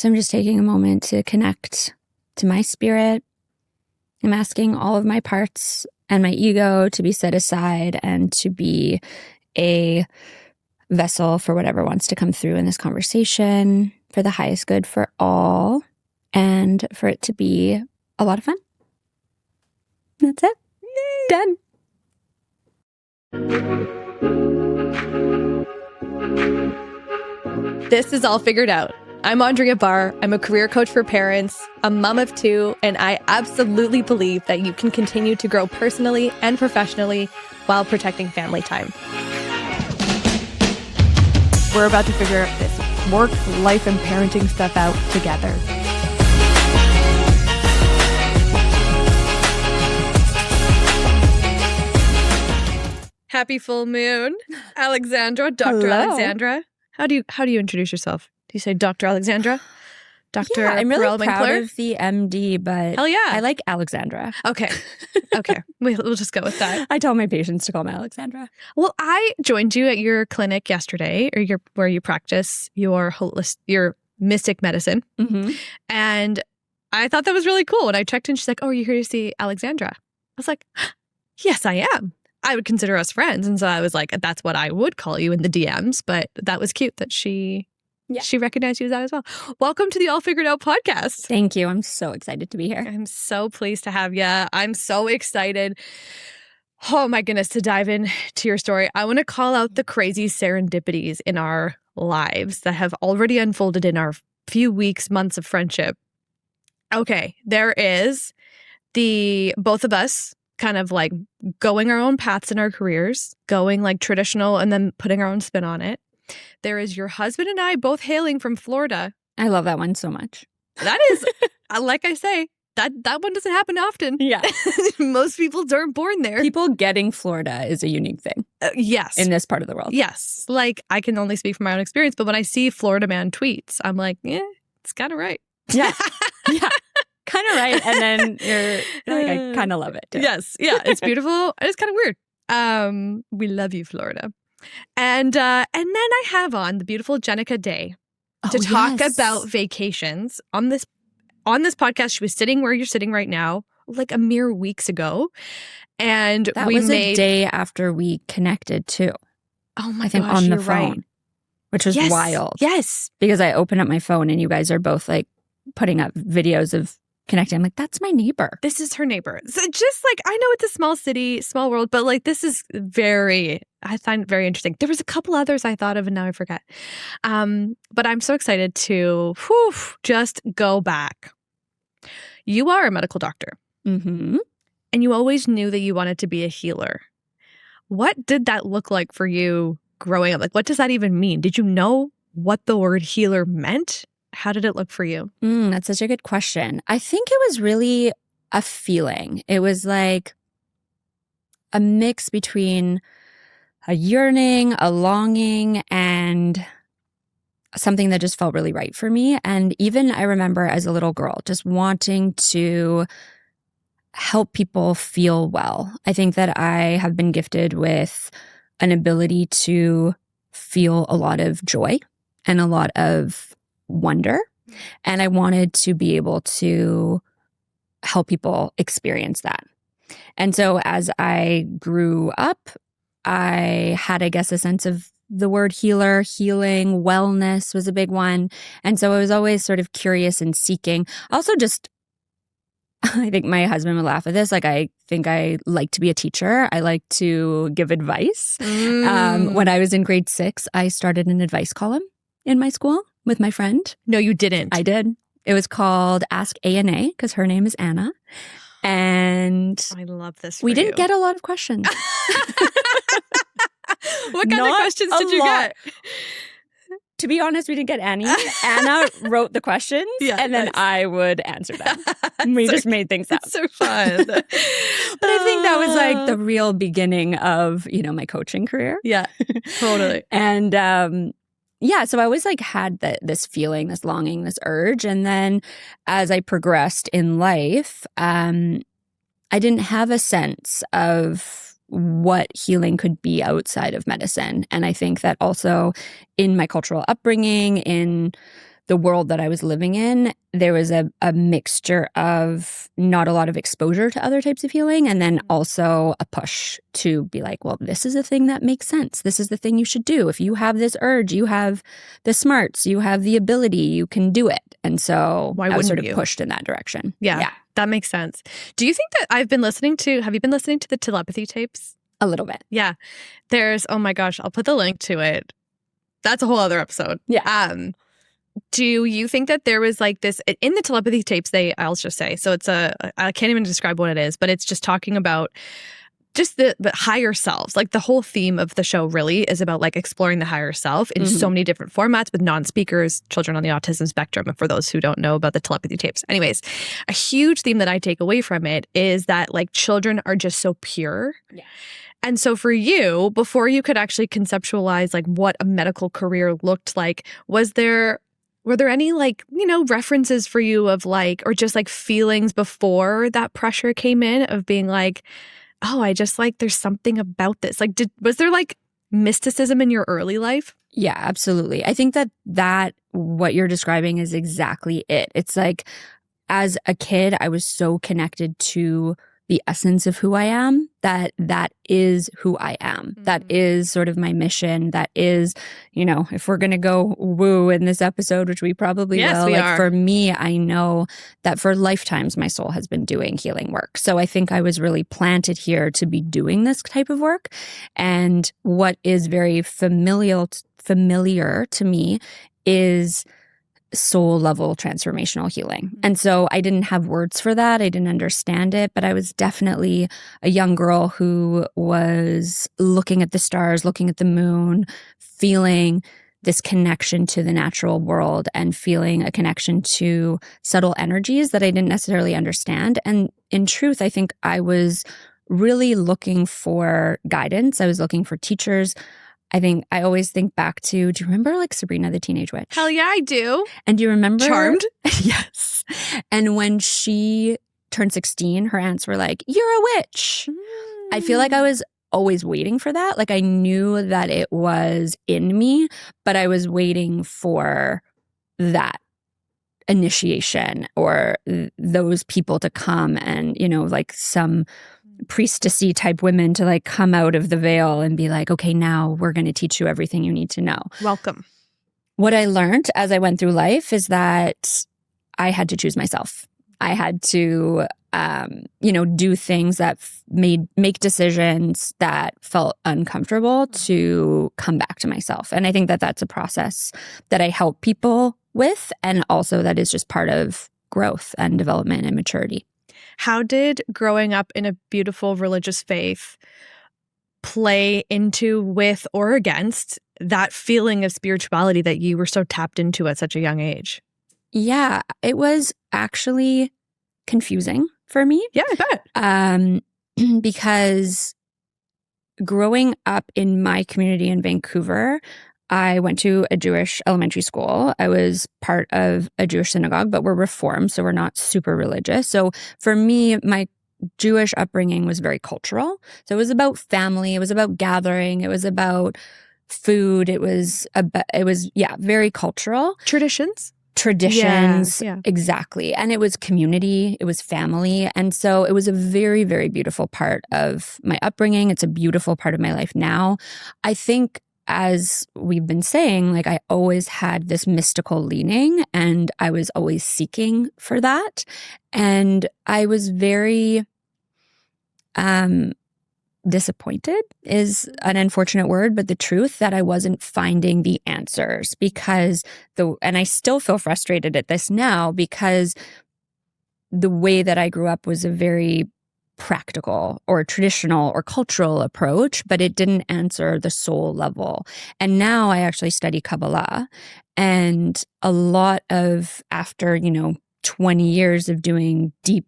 So I'm just taking a moment to connect to my spirit. I'm asking all of my parts and my ego to be set aside and to be a vessel for whatever wants to come through in this conversation for the highest good for all and for it to be a lot of fun. That's it. Yay. Done. This is All Figured Out. I'm Andrea. I'm a career coach for parents, a mom of two, and I absolutely believe that you can continue to grow personally and professionally while protecting family time. We're about to figure out this work, life, and parenting stuff out together. Happy full moon, Alexandra, Dr. Hello. Alexandra. How do you introduce yourself? Do you say Dr. Alexandra? Dr. Yeah, I'm really Perel-Winkler? proud of the MD, but Hell yeah. I like Alexandra. Okay. We'll just go with that. I tell my patients to call me Alexandra. Well, I joined you at your clinic yesterday, or where you practice your mystic medicine. Mm-hmm. And I thought that was really cool. And I checked in, she's like, "Oh, are you here to see Alexandra?" I was like, "Yes, I am. I would consider us friends." And so I was like, that's what I would call you in the DMs. But that was cute that she recognized you as that as well. Welcome to the All Figured Out podcast. Thank you. I'm so excited to be here. I'm so pleased to have you. I'm so excited. Oh my goodness, to dive into your story. I want to call out the crazy serendipities in our lives that have already unfolded in our few weeks, months of friendship. Okay, there is both of us kind of like going our own paths in our careers, going like traditional and then putting our own spin on it. There is your husband and I both hailing from Florida. I love that one so much. That is, like I say, that one doesn't happen often. Yeah. Most people aren't born there. People getting Florida is a unique thing. Yes. In this part of the world. Yes. Like, I can only speak from my own experience, but when I see Florida man tweets, I'm like, it's kind of right. Yeah. Yeah. Kind of right. And then you're like, I kind of love it too. Yes. Yeah. It's beautiful. It's kind of weird. We love you, Florida. And then I have on the beautiful Jenica Day to talk about vacations. On this podcast, she was sitting where you're sitting right now, like a mere weeks ago. And that was a day after we connected too. Oh my I think gosh, on the you're phone. right. Which was wild. Yes. Because I open up my phone and you guys are both like putting up videos of connecting. I'm like, that's my neighbor. This is her neighbor. So just like, I know it's a small city, small world, but like this is I find it very interesting. There was a couple others I thought of and now I forgot. But I'm so excited to just go back. You are a medical doctor. Mm-hmm. And you always knew that you wanted to be a healer. What did that look like for you growing up? Like, what does that even mean? Did you know what the word healer meant? How did it look for you? That's such a good question. I think it was really a feeling. It was like a mix between a yearning, a longing, and something that just felt really right for me. And even I remember as a little girl just wanting to help people feel well. I think that I have been gifted with an ability to feel a lot of joy and a lot of wonder. And I wanted to be able to help people experience that. And so as I grew up, I had, I guess, a sense of the word healer, healing, wellness was a big one. And so I was always sort of curious and seeking. Also just, I think my husband would laugh at this. Like, I think I like to be a teacher. I like to give advice. When I was in grade 6, I started an advice column in my school with my friend. No, you didn't. I did. It was called Ask A&A because her name is Anna. And I love this. We didn't get a lot of questions. What kind of questions did you get? To be honest, we didn't get any. Anna wrote the questions, and then I would answer them. We just made things up. So fun. But I think that was like the real beginning of, my coaching career. Yeah, totally. And so I always like had this feeling, this longing, this urge. And then as I progressed in life, I didn't have a sense of what healing could be outside of medicine. And I think that also in my cultural upbringing, in the world that I was living in, there was a mixture of not a lot of exposure to other types of healing, and then also a push to be like, well, this is a thing that makes sense. This is the thing you should do. If you have this urge, you have the smarts, you have the ability, you can do it. And so Why I was sort wouldn't of you? pushed in that direction. Yeah, that makes sense. Do you think that have you been listening to the telepathy tapes? A little bit. Yeah. There's, oh my gosh, I'll put the link to it. That's a whole other episode. Yeah. Do you think that there was like this in the telepathy tapes? I'll just say, so I can't even describe what it is, but it's just talking about just the higher selves. Like the whole theme of the show really is about like exploring the higher self in so many different formats with non-speakers, children on the autism spectrum. And for those who don't know about the telepathy tapes. Anyways, a huge theme that I take away from it is that like children are just so pure. Yeah. And so for you, before you could actually conceptualize like what a medical career looked like, were there any like, references for you of like, or just like feelings before that pressure came in of being like, oh, I just like, there's something about this. Like, was there like mysticism in your early life? Yeah, absolutely. I think that what you're describing is exactly it. It's like, as a kid, I was so connected to the essence of who I am, that is who I am. Mm-hmm. That is sort of my mission. That is, if we're going to go woo in this episode, which we probably will. We are. For me, I know that for lifetimes, my soul has been doing healing work. So I think I was really planted here to be doing this type of work. And what is very familiar to me is soul level transformational healing. And so I didn't have words for that. I didn't understand it, but I was definitely a young girl who was looking at the stars, looking at the moon, feeling this connection to the natural world and feeling a connection to subtle energies that I didn't necessarily understand. And in truth, I think I was really looking for guidance. I was looking for teachers. I think I always think back to, do you remember like Sabrina the Teenage Witch? Hell yeah, I do. And do you remember? Charmed? Yes. And when she turned 16, her aunts were like, you're a witch. I feel like I was always waiting for that. Like I knew that it was in me, but I was waiting for that initiation or those people to come and, like some priestessy type women to like come out of the veil and be like, okay, now we're going to teach you everything you need to know. Welcome. What I learned as I went through life is that I had to choose myself. I had to, do things that make decisions that felt uncomfortable to come back to myself. And I think that that's a process that I help people with. And also that is just part of growth and development and maturity. How did growing up in a beautiful religious faith play into, with, or against that feeling of spirituality that you were so tapped into at such a young age? Yeah, it was actually confusing for me. Yeah, I bet. Because growing up in my community in Vancouver, I went to a Jewish elementary school. I was part of a Jewish synagogue, but we're Reformed, so we're not super religious. So for me, my Jewish upbringing was very cultural. So it was about family. It was about gathering. It was about food. It was very cultural. Traditions. Yeah. Exactly. And it was community, it was family. And so it was a very, very beautiful part of my upbringing. It's a beautiful part of my life now. I think, as we've been saying, like I always had this mystical leaning and I was always seeking for that. And I was very disappointed is an unfortunate word, but the truth that I wasn't finding the answers and I still feel frustrated at this now because the way that I grew up was a very practical or traditional or cultural approach, but it didn't answer the soul level. And now I actually study Kabbalah, and a lot of after, 20 years of doing deep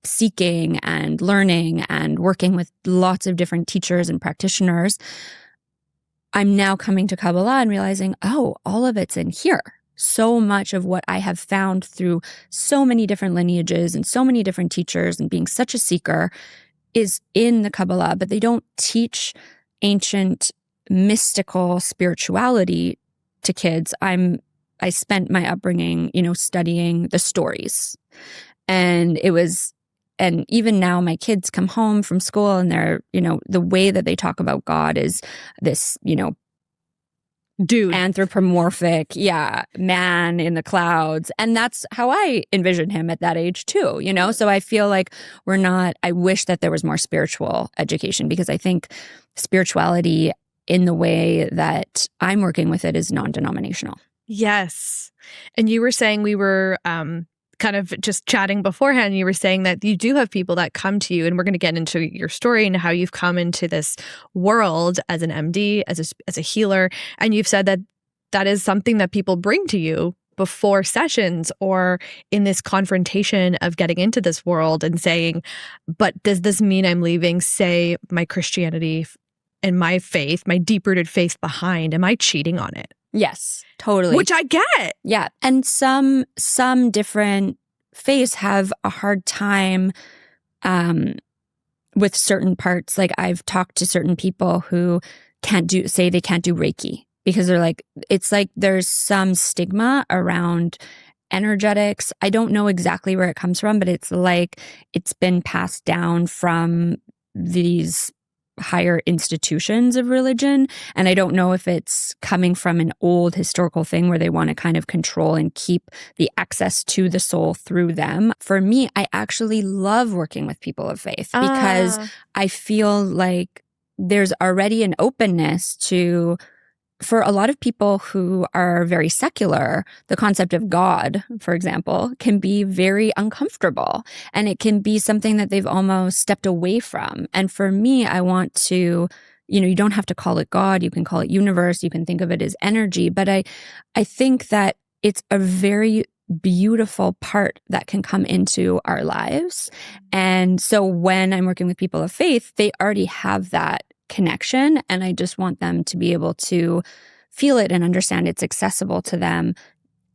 seeking and learning and working with lots of different teachers and practitioners, I'm now coming to Kabbalah and realizing, oh, all of it's in here. So much of what I have found through so many different lineages and so many different teachers and being such a seeker is in the Kabbalah, but they don't teach ancient mystical spirituality to kids. I'm I spent my upbringing, studying the stories. And and even now my kids come home from school and they're, the way that they talk about God is this, dude, anthropomorphic, man in the clouds. And that's how I envision him at that age too, So I feel like I wish that there was more spiritual education, because I think spirituality in the way that I'm working with it is non-denominational. Yes. And you were saying, we were kind of just chatting beforehand, you were saying that you do have people that come to you, and we're going to get into your story and how you've come into this world as an MD, as a healer. And you've said that that is something that people bring to you before sessions or in this confrontation of getting into this world and saying, but does this mean I'm leaving, say, my Christianity and my faith, my deep-rooted faith behind? Am I cheating on it? Yes, totally. Which I get. Yeah. And some different faiths have a hard time with certain parts. Like I've talked to certain people who say they can't do Reiki because they're like, it's like there's some stigma around energetics. I don't know exactly where it comes from, but it's like it's been passed down from these higher institutions of religion. And I don't know if it's coming from an old historical thing where they want to kind of control and keep the access to the soul through them. For me, I actually love working with people of faith because I feel like there's already an openness to, for a lot of people who are very secular, the concept of God, for example, can be very uncomfortable. And it can be something that they've almost stepped away from. And for me, I want to, you don't have to call it God. You can call it universe. You can think of it as energy. But I think that it's a very beautiful part that can come into our lives. And so when I'm working with people of faith, they already have that connection, and I just want them to be able to feel it and understand it's accessible to them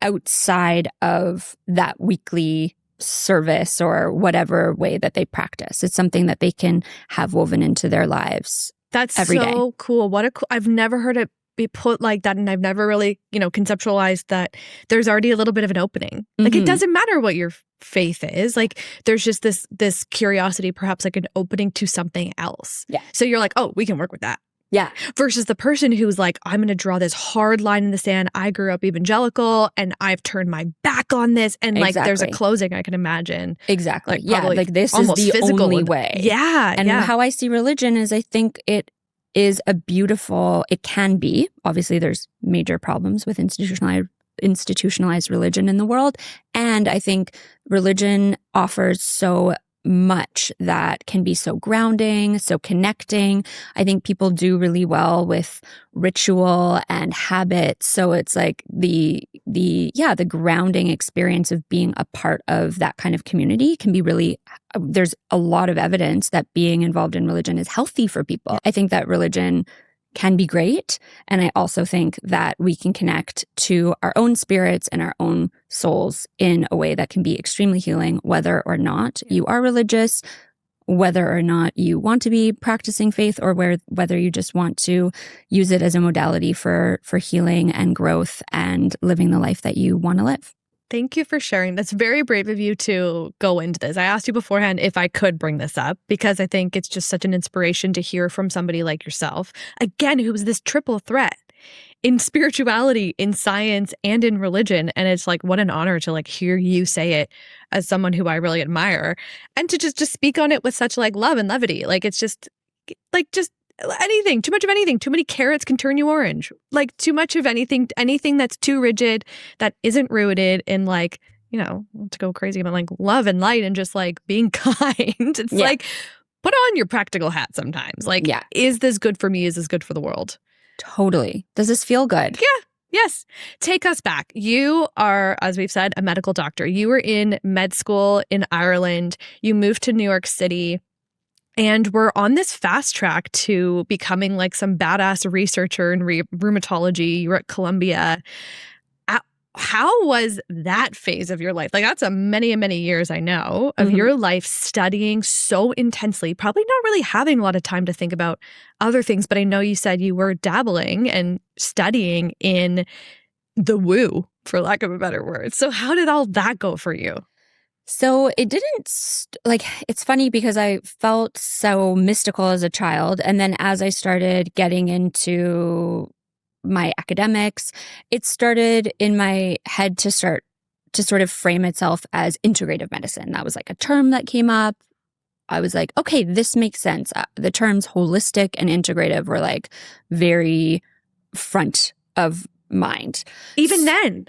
outside of that weekly service or whatever way that they practice. It's something that they can have woven into their lives. That's every day. So cool. I've never heard it be put like that, and I've never really, conceptualized that there's already a little bit of an opening. Like it doesn't matter what your faith is. Like there's just this curiosity, perhaps like an opening to something else. Yeah. So you're like, oh, we can work with that. Yeah. Versus the person who's like, I'm going to draw this hard line in the sand. I grew up evangelical and I've turned my back on this. And like, there's a closing I can imagine. Exactly. Like this is the only way. Yeah. And how I see religion is I think it is it can be, obviously there's major problems with institutionalized religion in the world. And I think religion offers so much that can be so grounding, so connecting. I think people do really well with ritual and habit. So it's like the grounding experience of being a part of that kind of community can be really, there's a lot of evidence that being involved in religion is healthy for people. I think that religion can be great. And I also think that we can connect to our own spirits and our own souls in a way that can be extremely healing, whether or not you are religious, whether or not you want to be practicing faith, or whether you just want to use it as a modality for healing and growth and living the life that you want to live. Thank you for sharing. That's very brave of you to go into this. I asked you beforehand if I could bring this up because I think it's just such an inspiration to hear from somebody like yourself, again, who is this triple threat in spirituality, in science, and in religion. And it's like, what an honor to like hear you say it as someone who I really admire, and to just speak on it with such like love and levity. Like it's just anything, too much of anything, too many carrots can turn you orange. Like too much of anything that's too rigid, that isn't rooted in like, to go crazy about like love and light and just like being kind. It's like, put on your practical hat sometimes. Like, is this good for me? Is this good for the world? Totally. Does this feel good? Yeah. Yes. Take us back. You are, as we've said, a medical doctor. You were in med school in Ireland. You moved to New York City. And we're on this fast track to becoming like some badass researcher in rheumatology. You were at Columbia. How was that phase of your life? Like that's a many, many years, I know, of your life studying so intensely, probably not really having a lot of time to think about other things. But I know you said you were dabbling and studying in the woo, for lack of a better word. So how did all that go for you? So it didn't it's funny because I felt so mystical as a child. And then as I started getting into my academics, it started in my head to start to sort of frame itself as integrative medicine. That was like a term that came up. I was like, okay, this makes sense. The terms holistic and integrative were like very front of mind. Even then?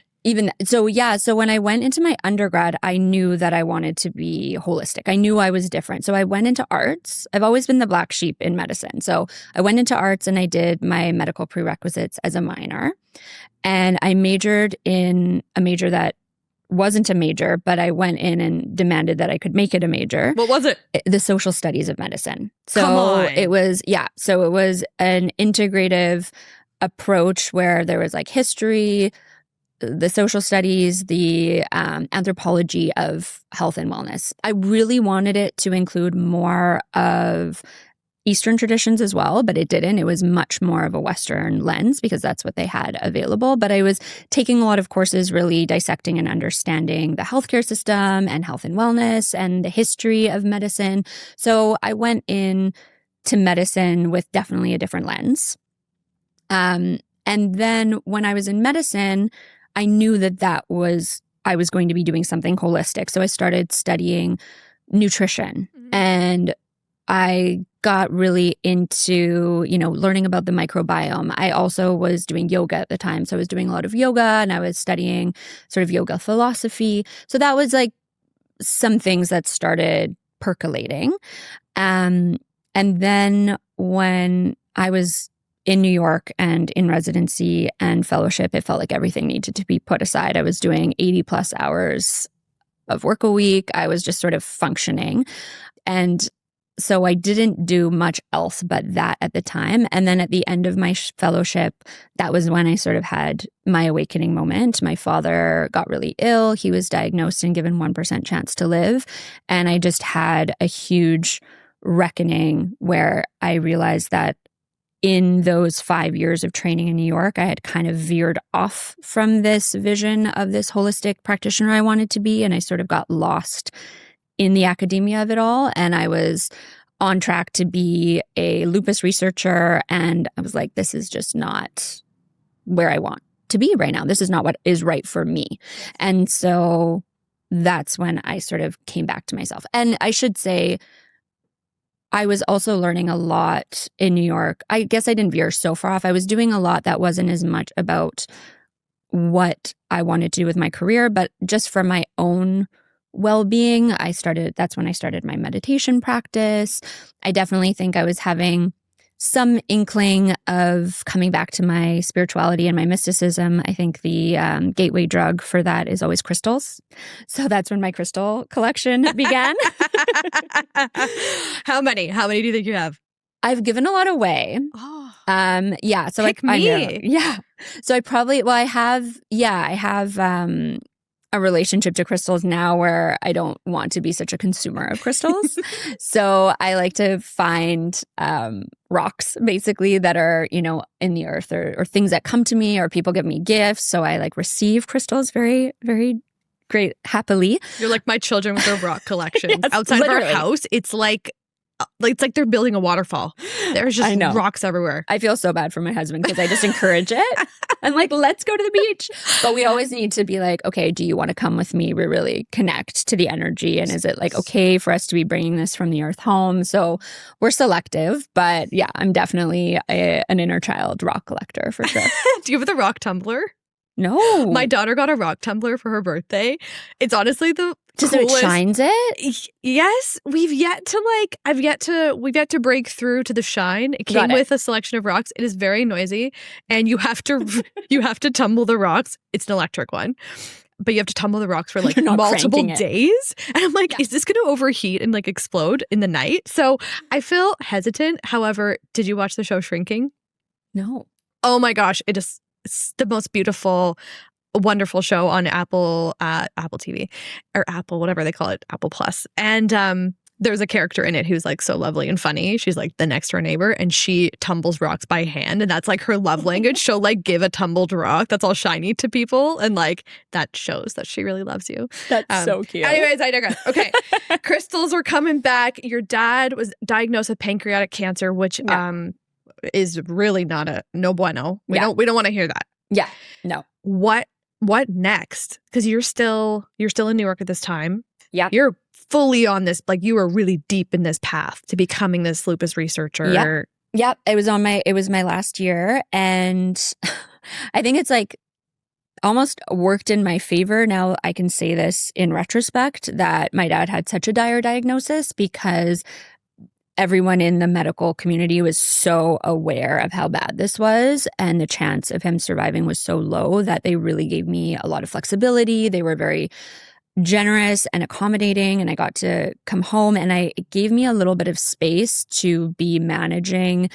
So when I went into my undergrad, I knew that I wanted to be holistic. I knew I was different. So I went into arts. I've always been the black sheep in medicine. So I went into arts and I did my medical prerequisites as a minor. And I majored in a major that wasn't a major, but I went in and demanded that I could make it a major. What was it? The social studies of medicine. So Come on. it was an integrative approach where there was like history, the social studies, the anthropology of health and wellness. I really wanted it to include more of Eastern traditions as well, but it didn't. It was much more of a Western lens because that's what they had available. But I was taking a lot of courses really dissecting and understanding the healthcare system and health and wellness and the history of medicine. So I went in to medicine with definitely a different lens. And then when I was in medicine, I knew that I was going to be doing something holistic. So I started studying nutrition and I got really into, learning about the microbiome. I also was doing yoga at the time. So I was doing a lot of yoga and I was studying sort of yoga philosophy. So that was like some things that started percolating. And then when I was in New York and in residency and fellowship, it felt like everything needed to be put aside. I was doing 80 plus hours of work a week. I was just sort of functioning. And so I didn't do much else but that at the time. And then at the end of my fellowship, that was when I sort of had my awakening moment. My father got really ill. He was diagnosed and given 1% chance to live. And I just had a huge reckoning where I realized that in those 5 years of training in New York, I had kind of veered off from this vision of this holistic practitioner I wanted to be. And I sort of got lost in the academia of it all. And I was on track to be a lupus researcher. And I was like, this is just not where I want to be right now. This is not what is right for me. And so that's when I sort of came back to myself. And I should say, I was also learning a lot in New York. I guess I didn't veer so far off. I was doing a lot that wasn't as much about what I wanted to do with my career, but just for my own well-being, that's when I started my meditation practice. I definitely think I was having some inkling of coming back to my spirituality and my mysticism. I think the gateway drug for that is always crystals. So that's when my crystal collection began. How many? How many do you think you have? I've given a lot away. Oh, yeah. So pick I know. me. Yeah. So I have a relationship to crystals now where I don't want to be such a consumer of crystals. So I like to find rocks basically that are, in the earth or things that come to me or people give me gifts. So I like receive crystals very, very great, happily. You're like my children with their rock collection. Yes, Outside literally. of our house, it's like they're building a waterfall. There's just rocks everywhere. I feel so bad for my husband because I just encourage it. I'm like, let's go to the beach. But we always need to be like, okay, do you want to come with me? We really connect to the energy. And is it like okay for us to be bringing this from the earth home? So we're selective. But yeah, I'm definitely an inner child rock collector for sure. Do you have the rock tumbler? No. My daughter got a rock tumbler for her birthday. It's honestly the so coolest. It shines it? Yes. We've yet to break through to the shine. It came with a selection of rocks. It is very noisy and you have to tumble the rocks. It's an electric one. But you have to tumble the rocks for like multiple days. And I'm like, is this going to overheat and like explode in the night? So I feel hesitant. However, did you watch the show Shrinking? No. Oh my gosh. It's the most beautiful, wonderful show on Apple TV or Apple, whatever they call it, Apple Plus. And There's a character in it who's like so lovely and funny. She's like the next door neighbor and she tumbles rocks by hand. And that's like her love language. She'll like give a tumbled rock that's all shiny to people. And like that shows that she really loves you. That's so cute. Anyways, I digress. Okay. Crystals were coming back. Your dad was diagnosed with pancreatic cancer, which is really not no bueno. We don't want to hear that. Yeah. No. What next? Because you're still in New York at this time. Yeah. You're fully on this, like you were really deep in this path to becoming this lupus researcher. Yep. It was my last year. And I think it's like almost worked in my favor. Now I can say this in retrospect that my dad had such a dire diagnosis because everyone in the medical community was so aware of how bad this was, and the chance of him surviving was so low that they really gave me a lot of flexibility. They were very generous and accommodating, and I got to come home, and it gave me a little bit of space to be managing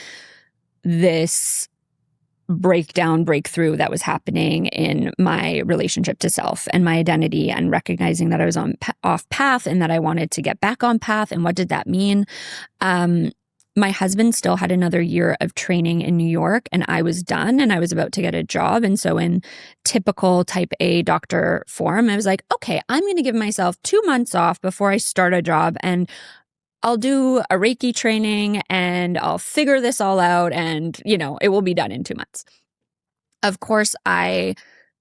this breakthrough that was happening in my relationship to self and my identity, and recognizing that I was off path and that I wanted to get back on path. And what did that mean? My husband still had another year of training in New York, and I was done and I was about to get a job. And so in typical type A doctor form, I was like, okay, I'm going to give myself 2 months off before I start a job, and I'll do a Reiki training and I'll figure this all out, and, it will be done in 2 months. Of course, I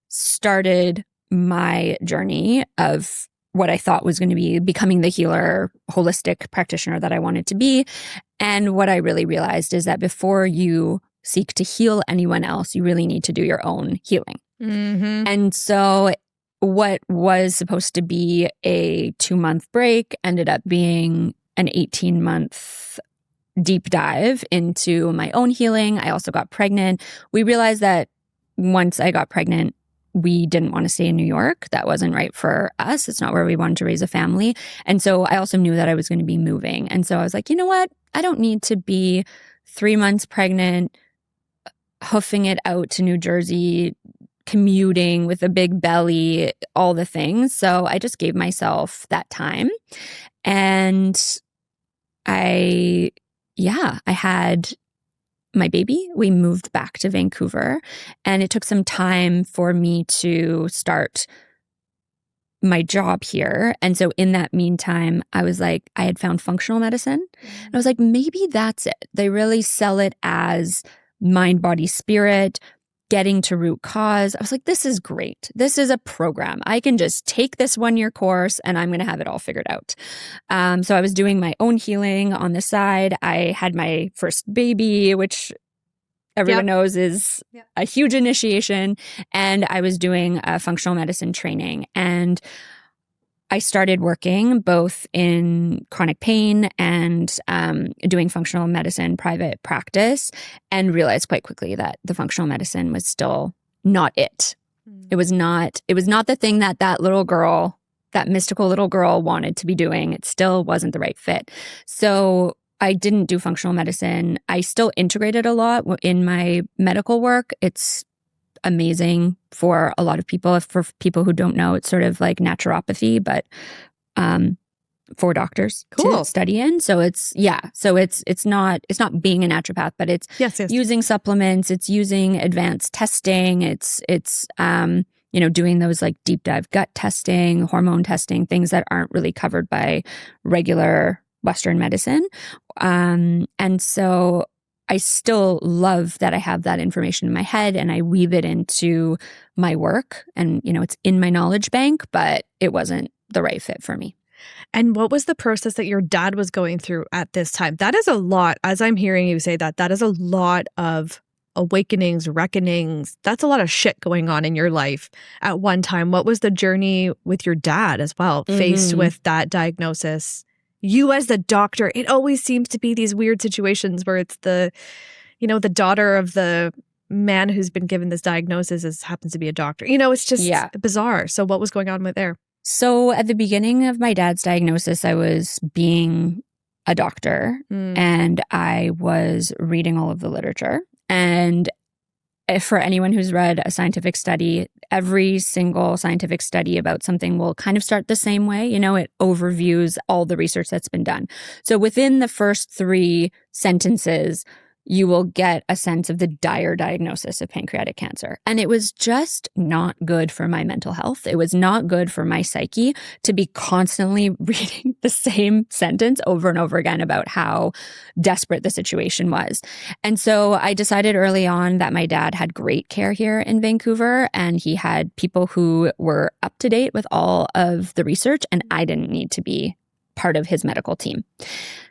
started my journey of what I thought was going to be becoming the healer, holistic practitioner that I wanted to be. And what I really realized is that before you seek to heal anyone else, you really need to do your own healing. Mm-hmm. And so what was supposed to be a 2-month break ended up being an 18-month deep dive into my own healing. I also got pregnant. We realized that once I got pregnant, we didn't want to stay in New York. That wasn't right for us. It's not where we wanted to raise a family. And so I also knew that I was going to be moving. And so I was like, you know what? I don't need to be 3 months pregnant, hoofing it out to New Jersey, commuting with a big belly, all the things. So I just gave myself that time. And I had my baby. We moved back to Vancouver, and it took some time for me to start my job here. And so in that meantime, I was like, I had found functional medicine. And I was like, maybe that's it. They really sell it as mind, body, spirit, getting to root cause. I was like, this is great. This is a program. I can just take this 1-year course and I'm going to have it all figured out. So I was doing my own healing on the side. I had my first baby, which everyone knows is a huge initiation. And I was doing a functional medicine training. And I started working both in chronic pain and doing functional medicine private practice, and realized quite quickly that the functional medicine was still not it. It was not the thing that little girl, that mystical little girl, wanted to be doing. It still wasn't the right fit. So I didn't do functional medicine. I still integrated a lot in my medical work. It's amazing for a lot of people. For people who don't know, it's sort of like naturopathy, but for doctors to study in. So it's not being a naturopath, but it's using supplements, it's using advanced testing, it's doing those like deep dive gut testing, hormone testing, things that aren't really covered by regular Western medicine. And so I still love that I have that information in my head and I weave it into my work, and it's in my knowledge bank, but it wasn't the right fit for me. And what was the process that your dad was going through at this time? That is a lot, as I'm hearing you say that is a lot of awakenings, reckonings. That's a lot of shit going on in your life at one time. What was the journey with your dad as well, faced with that diagnosis? You as the doctor, it always seems to be these weird situations where it's the daughter of the man who's been given this diagnosis happens to be a doctor. It's just bizarre. So what was going on with there? So at the beginning of my dad's diagnosis, I was being a doctor and I was reading all of the literature. And for anyone who's read a scientific study, every single scientific study about something will kind of start the same way. You know, it overviews all the research that's been done. So within the first 3 sentences, you will get a sense of the dire diagnosis of pancreatic cancer. And it was just not good for my mental health. It was not good for my psyche to be constantly reading the same sentence over and over again about how desperate the situation was. And so I decided early on that my dad had great care here in Vancouver, and he had people who were up to date with all of the research, and I didn't need to be part of his medical team.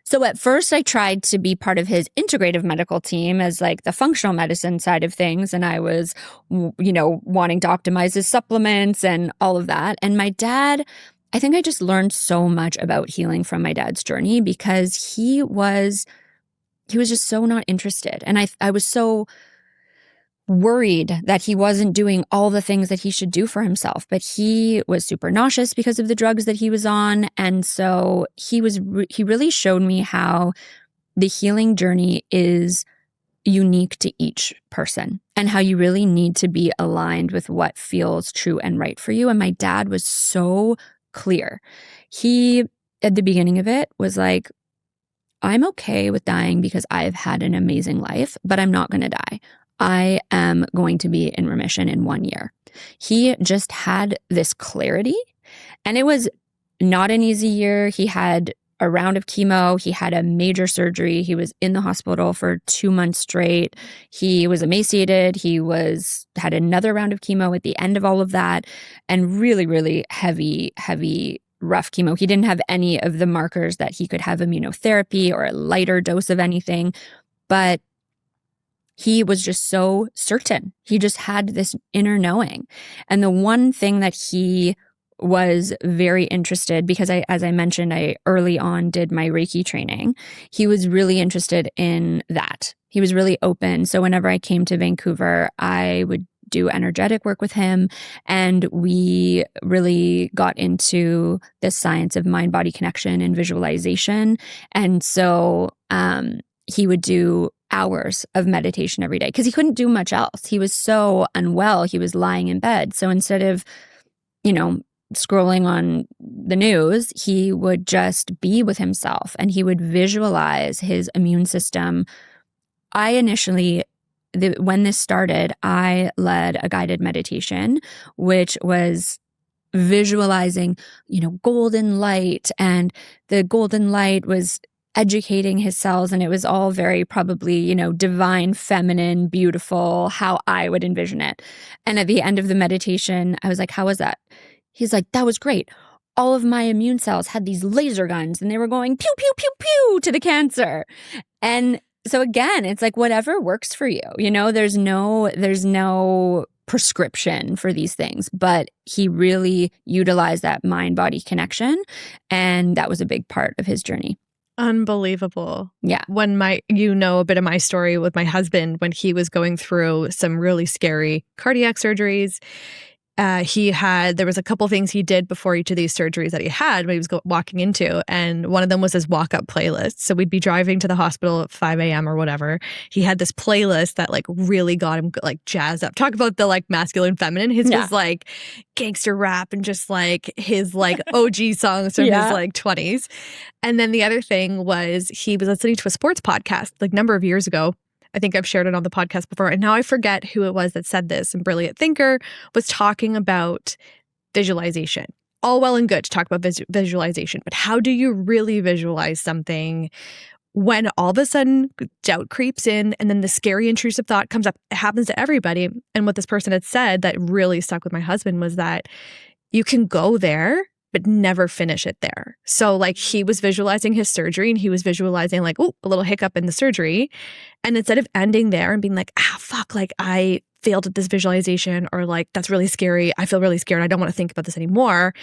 So at first I tried to be part of his integrative medical team as like the functional medicine side of things. And I was, wanting to optimize his supplements and all of that. And my dad, I think I just learned so much about healing from my dad's journey because he was just so not interested. And I was so worried that he wasn't doing all the things that he should do for himself. But he was super nauseous because of the drugs that he was on. And so he really showed me how the healing journey is unique to each person and how you really need to be aligned with what feels true and right for you. And my dad was so clear. He, at the beginning of it, was like, I'm okay with dying because I've had an amazing life, but I'm not going to die. I am going to be in remission in 1 year. He just had this clarity, and it was not an easy year. He had a round of chemo. He had a major surgery. He was in the hospital for 2 months straight. He was emaciated. He had another round of chemo at the end of all of that, and really, really heavy, rough chemo. He didn't have any of the markers that he could have immunotherapy or a lighter dose of anything, but he was just so certain. He just had this inner knowing. And the one thing that he was very interested, because as I mentioned, I early on did my Reiki training. He was really interested in that. He was really open. So whenever I came to Vancouver, I would do energetic work with him. And we really got into the science of mind-body connection and visualization. And so he would do hours of meditation every day because he couldn't do much else. He was so unwell. He was lying in bed. So instead of, scrolling on the news, he would just be with himself and he would visualize his immune system. I initially, when this started, I led a guided meditation, which was visualizing, golden light, and the golden light was educating his cells, and it was all very probably, divine, feminine, beautiful, how I would envision it. And at the end of the meditation, I was like, how was that? He's like, that was great. All of my immune cells had these laser guns and they were going pew, pew, pew, pew to the cancer. And so again, it's like whatever works for you, there's no prescription for these things, but he really utilized that mind-body connection. And that was a big part of his journey. Unbelievable. Yeah. When a bit of my story with my husband, when he was going through some really scary cardiac surgeries, there was a couple things he did before each of these surgeries that he had when he was walking into. And one of them was his walk-up playlist. So we'd be driving to the hospital at 5 a.m. or whatever. He had this playlist that really got him jazzed up. Talk about the masculine feminine. His was gangster rap and just his OG songs from his 20s. And then the other thing was he was listening to a sports podcast a number of years ago. I think I've shared it on the podcast before. And now I forget who it was that said this. And Brilliant Thinker was talking about visualization. All well and good to talk about visualization, but how do you really visualize something when all of a sudden doubt creeps in and then the scary intrusive thought comes up? It happens to everybody. And what this person had said that really stuck with my husband was that you can go there but never finish it there. So he was visualizing his surgery and he was visualizing a little hiccup in the surgery. And instead of ending there and being fuck, I failed at this visualization, or that's really scary. I feel really scared. I don't want to think about this anymore.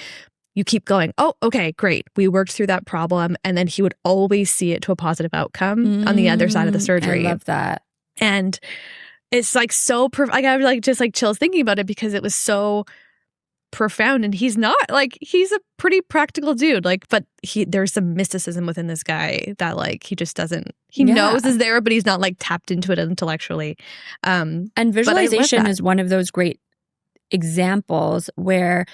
You keep going. Oh, okay, great. We worked through that problem. And then he would always see it to a positive outcome on the other side of the surgery. I love that. And it's so, I have just chills thinking about it because it was so profound. And he's not like, he's a pretty practical dude. Like, but there's some mysticism within this guy that like, he just doesn't, he knows is there, but he's not like tapped into it intellectually. And visualization is one of those great examples where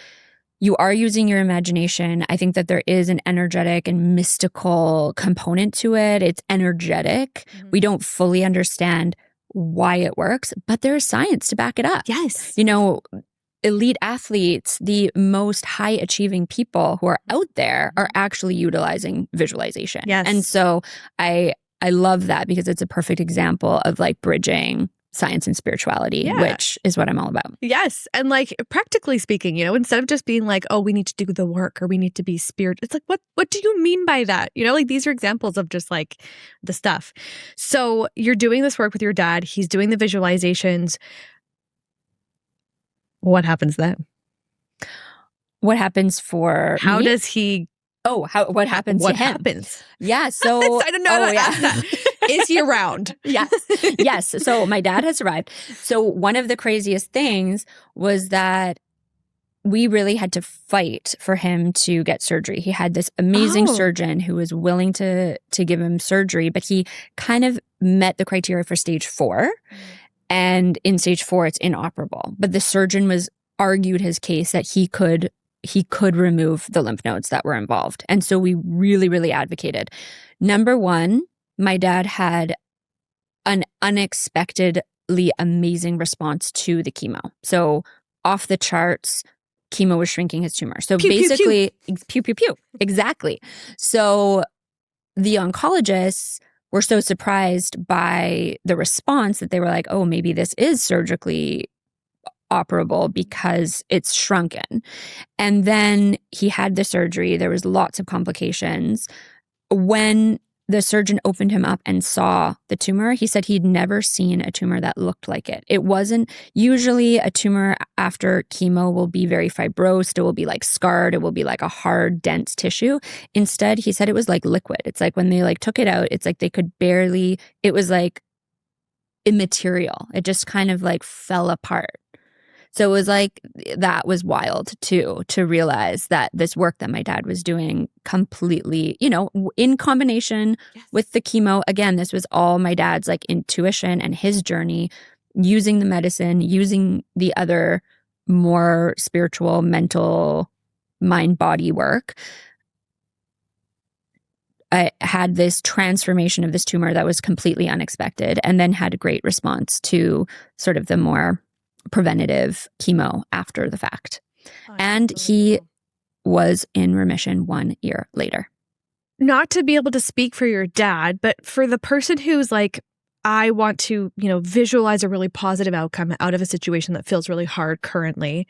you are using your imagination. I think that there is an energetic and mystical component to it. It's energetic. Mm-hmm. We don't fully understand why it works, but there is science to back it up. Yes. You know, elite athletes, the most high achieving people who are out there are actually utilizing visualization. Yes. And so I love that because it's a perfect example of like bridging science and spirituality, which is what I'm all about. Yes. And like practically speaking, you know, instead of just being like, oh, we need to do the work or we need to be spiritual, it's like, what do you mean by that? You know, like these are examples of just like the stuff. So you're doing this work with your dad. He's doing the visualizations. What happens then? What happens for How me? does he? Oh, what happens to him? What happens? Yeah. So I don't know how to ask that. Is he around? Yes. Yes. So my dad has arrived. So one of the craziest things was that we really had to fight for him to get surgery. He had this amazing surgeon who was willing to give him surgery, but he kind of met the criteria for stage 4. And in stage 4, it's inoperable. But the surgeon argued his case that he could remove the lymph nodes that were involved. And so we really, really advocated. Number one, my dad had an unexpectedly amazing response to the chemo. So off the charts, chemo was shrinking his tumor. So basically, pew, pew, pew. Exactly. So the oncologists were so surprised by the response that they were like, oh, maybe this is surgically operable because it's shrunken. And then he had the surgery. There was lots of complications. When the surgeon opened him up and saw the tumor, he said he'd never seen a tumor that looked like it. It wasn't usually a tumor after chemo will be very fibrosed. It will be like scarred. It will be like a hard, dense tissue. Instead, he said it was like liquid. It's like when they like took it out, it's like they could barely, it was like immaterial. It just kind of like fell apart. So it was like, that was wild too, to realize that this work that my dad was doing completely, you know, in combination with the chemo. Again, this was all my dad's like intuition and his journey, using the medicine, using the other more spiritual, mental, mind-body work. I had this transformation of this tumor that was completely unexpected, and then had a great response to sort of the more preventative chemo after the fact. And he was in remission 1 year later. Not to be able to speak for your dad, but for the person who's like, I want to, you know, visualize a really positive outcome out of a situation that feels really hard currently.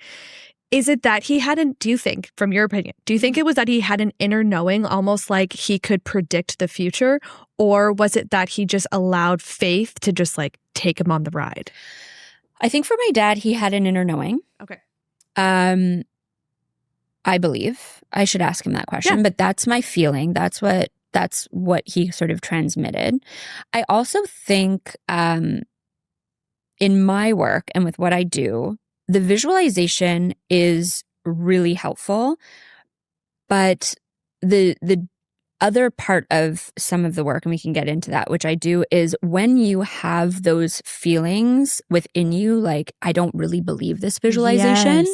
Is it that he hadn't, do you think, from your opinion, do you think it was that he had an inner knowing, almost like he could predict the future? Or was it that he just allowed faith to just like take him on the ride? I think for my dad, he had an inner knowing. Okay. I believe. I should ask him that question, but that's my feeling. That's what he sort of transmitted. I also think in my work and with what I do, the visualization is really helpful, but the other part of some of the work, and we can get into that, which I do, is when you have those feelings within you, like, I don't really believe this visualization,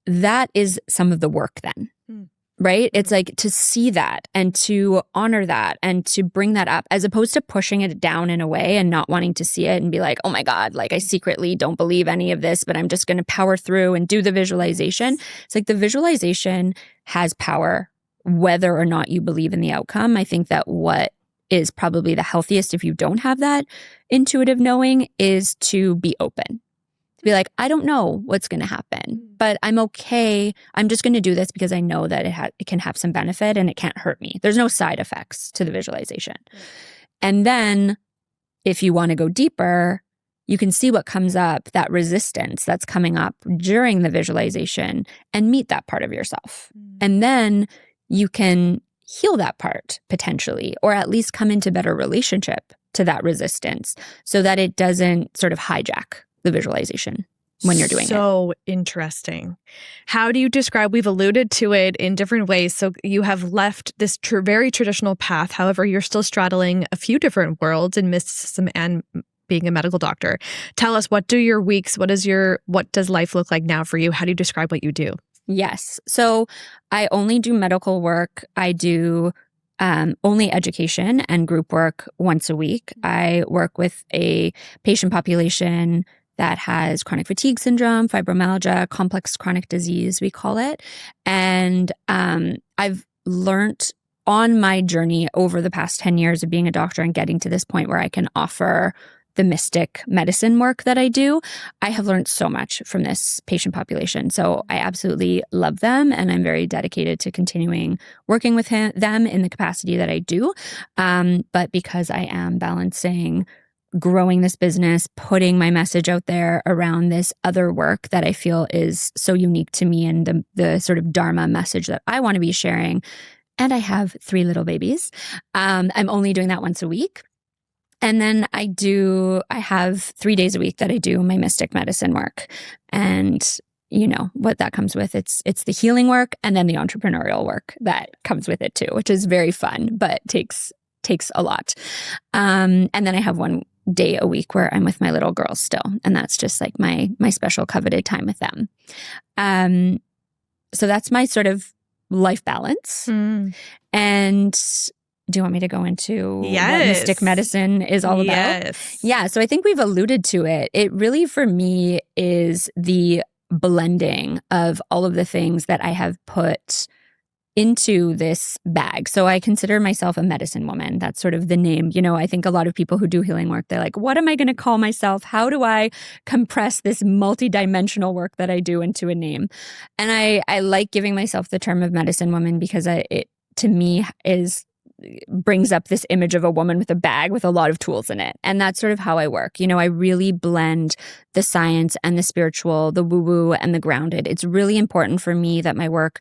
that is some of the work then, right? It's like to see that and to honor that and to bring that up, as opposed to pushing it down in a way and not wanting to see it and be like, oh my God, like I secretly don't believe any of this, but I'm just going to power through and do the visualization. It's like the visualization has power whether or not you believe in the outcome. I think that what is probably the healthiest if you don't have that intuitive knowing is to be open. To be like, I don't know what's going to happen, but I'm okay. I'm just going to do this because I know that it can have some benefit and it can't hurt me. There's no side effects to the visualization. And then if you want to go deeper, you can see what comes up, that resistance that's coming up during the visualization, and meet that part of yourself. And then you can heal that part potentially, or at least come into better relationship to that resistance so that it doesn't sort of hijack the visualization. when you're doing it. So interesting. How do you describe, we've alluded to it in different ways. So you have left this very traditional path. However, you're still straddling a few different worlds in mysticism and being a medical doctor. Tell us, what do your weeks, what does life look like now for you? How do you describe what you do? Yes. So I only do medical work. I do only education and group work once a week. I work with a patient population that has chronic fatigue syndrome, fibromyalgia, complex chronic disease, we call it. And I've learned on my journey over the past 10 years of being a doctor and getting to this point where I can offer the mystic medicine work that I do, I have learned so much from this patient population. So I absolutely love them, and I'm very dedicated to continuing working with them in the capacity that I do. But because I am balancing growing this business, putting my message out there around this other work that I feel is so unique to me and the sort of Dharma message that I want to be sharing, and I have 3 little babies, I'm only doing that once a week. And then I have 3 days a week that I do my mystic medicine work. And you know what that comes with. It's the healing work and then the entrepreneurial work that comes with it too, which is very fun, but takes a lot. And then I have 1 day a week where I'm with my little girls still. And that's just like my special coveted time with them. So that's my sort of life balance. And do you want me to go into what mystic medicine is all about? Yes. Yeah. So I think we've alluded to it. It really, for me, is the blending of all of the things that I have put into this bag. So I consider myself a medicine woman. That's sort of the name. You know, I think a lot of people who do healing work, they're like, what am I going to call myself? How do I compress this multidimensional work that I do into a name? And I like giving myself the term of medicine woman because it to me brings up this image of a woman with a bag with a lot of tools in it. And that's sort of how I work. You know, I really blend the science and the spiritual, the woo-woo and the grounded. It's really important for me that my work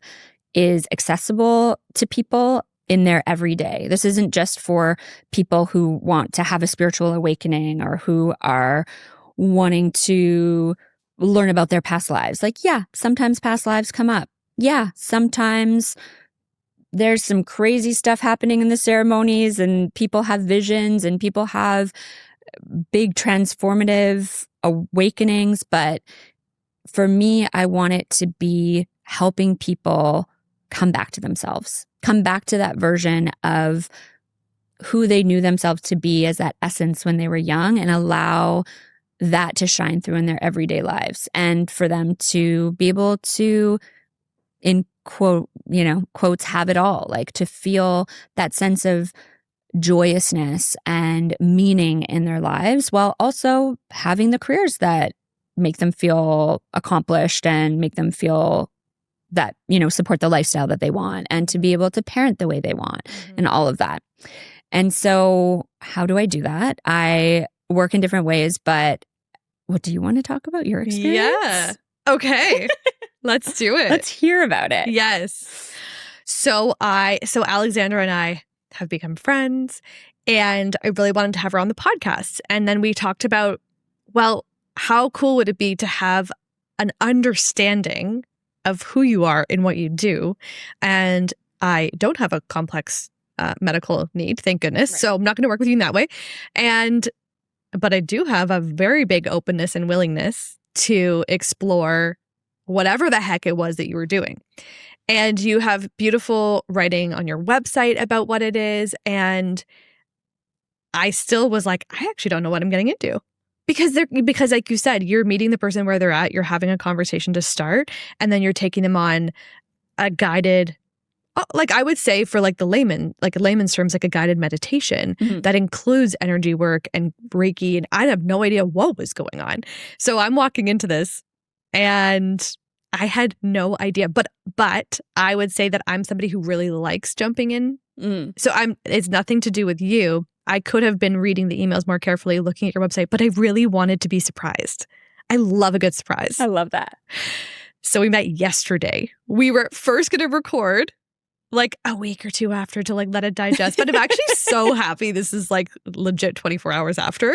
is accessible to people in their everyday. This isn't just for people who want to have a spiritual awakening or who are wanting to learn about their past lives. Like, yeah, sometimes past lives come up. Yeah, sometimes there's some crazy stuff happening in the ceremonies and people have visions and people have big transformative awakenings. But for me, I want it to be helping people come back to themselves, come back to that version of who they knew themselves to be as that essence when they were young, and allow that to shine through in their everyday lives, and for them to be able to, in quotes, have it all, like to feel that sense of joyousness and meaning in their lives, while also having the careers that make them feel accomplished and make them feel that, you know, support the lifestyle that they want, and to be able to parent the way they want and all of that. And so how do I do that? I work in different ways, but what do you want to talk about your experience? Yeah. Okay. Let's do it. Let's hear about it. Yes. So Alexandra and I have become friends, and I really wanted to have her on the podcast. And then we talked about, well, how cool would it be to have an understanding of who you are and what you do? And I don't have a complex medical need, thank goodness. Right. So I'm not going to work with you in that way. But I do have a very big openness and willingness to explore whatever the heck it was that you were doing. And you have beautiful writing on your website about what it is. And I still was like, I actually don't know what I'm getting into. Because like you said, you're meeting the person where they're at, you're having a conversation to start, and then you're taking them on a guided, like I would say for like layman's terms, like a guided meditation that includes energy work and Reiki. And I have no idea what was going on. So I'm walking into this and I had no idea. But I would say that I'm somebody who really likes jumping in. So it's nothing to do with you. I could have been reading the emails more carefully, looking at your website, but I really wanted to be surprised. I love a good surprise. I love that. So we met yesterday. We were first going to record, like a week or two after to like let it digest. But I'm actually so happy this is like legit 24 hours after.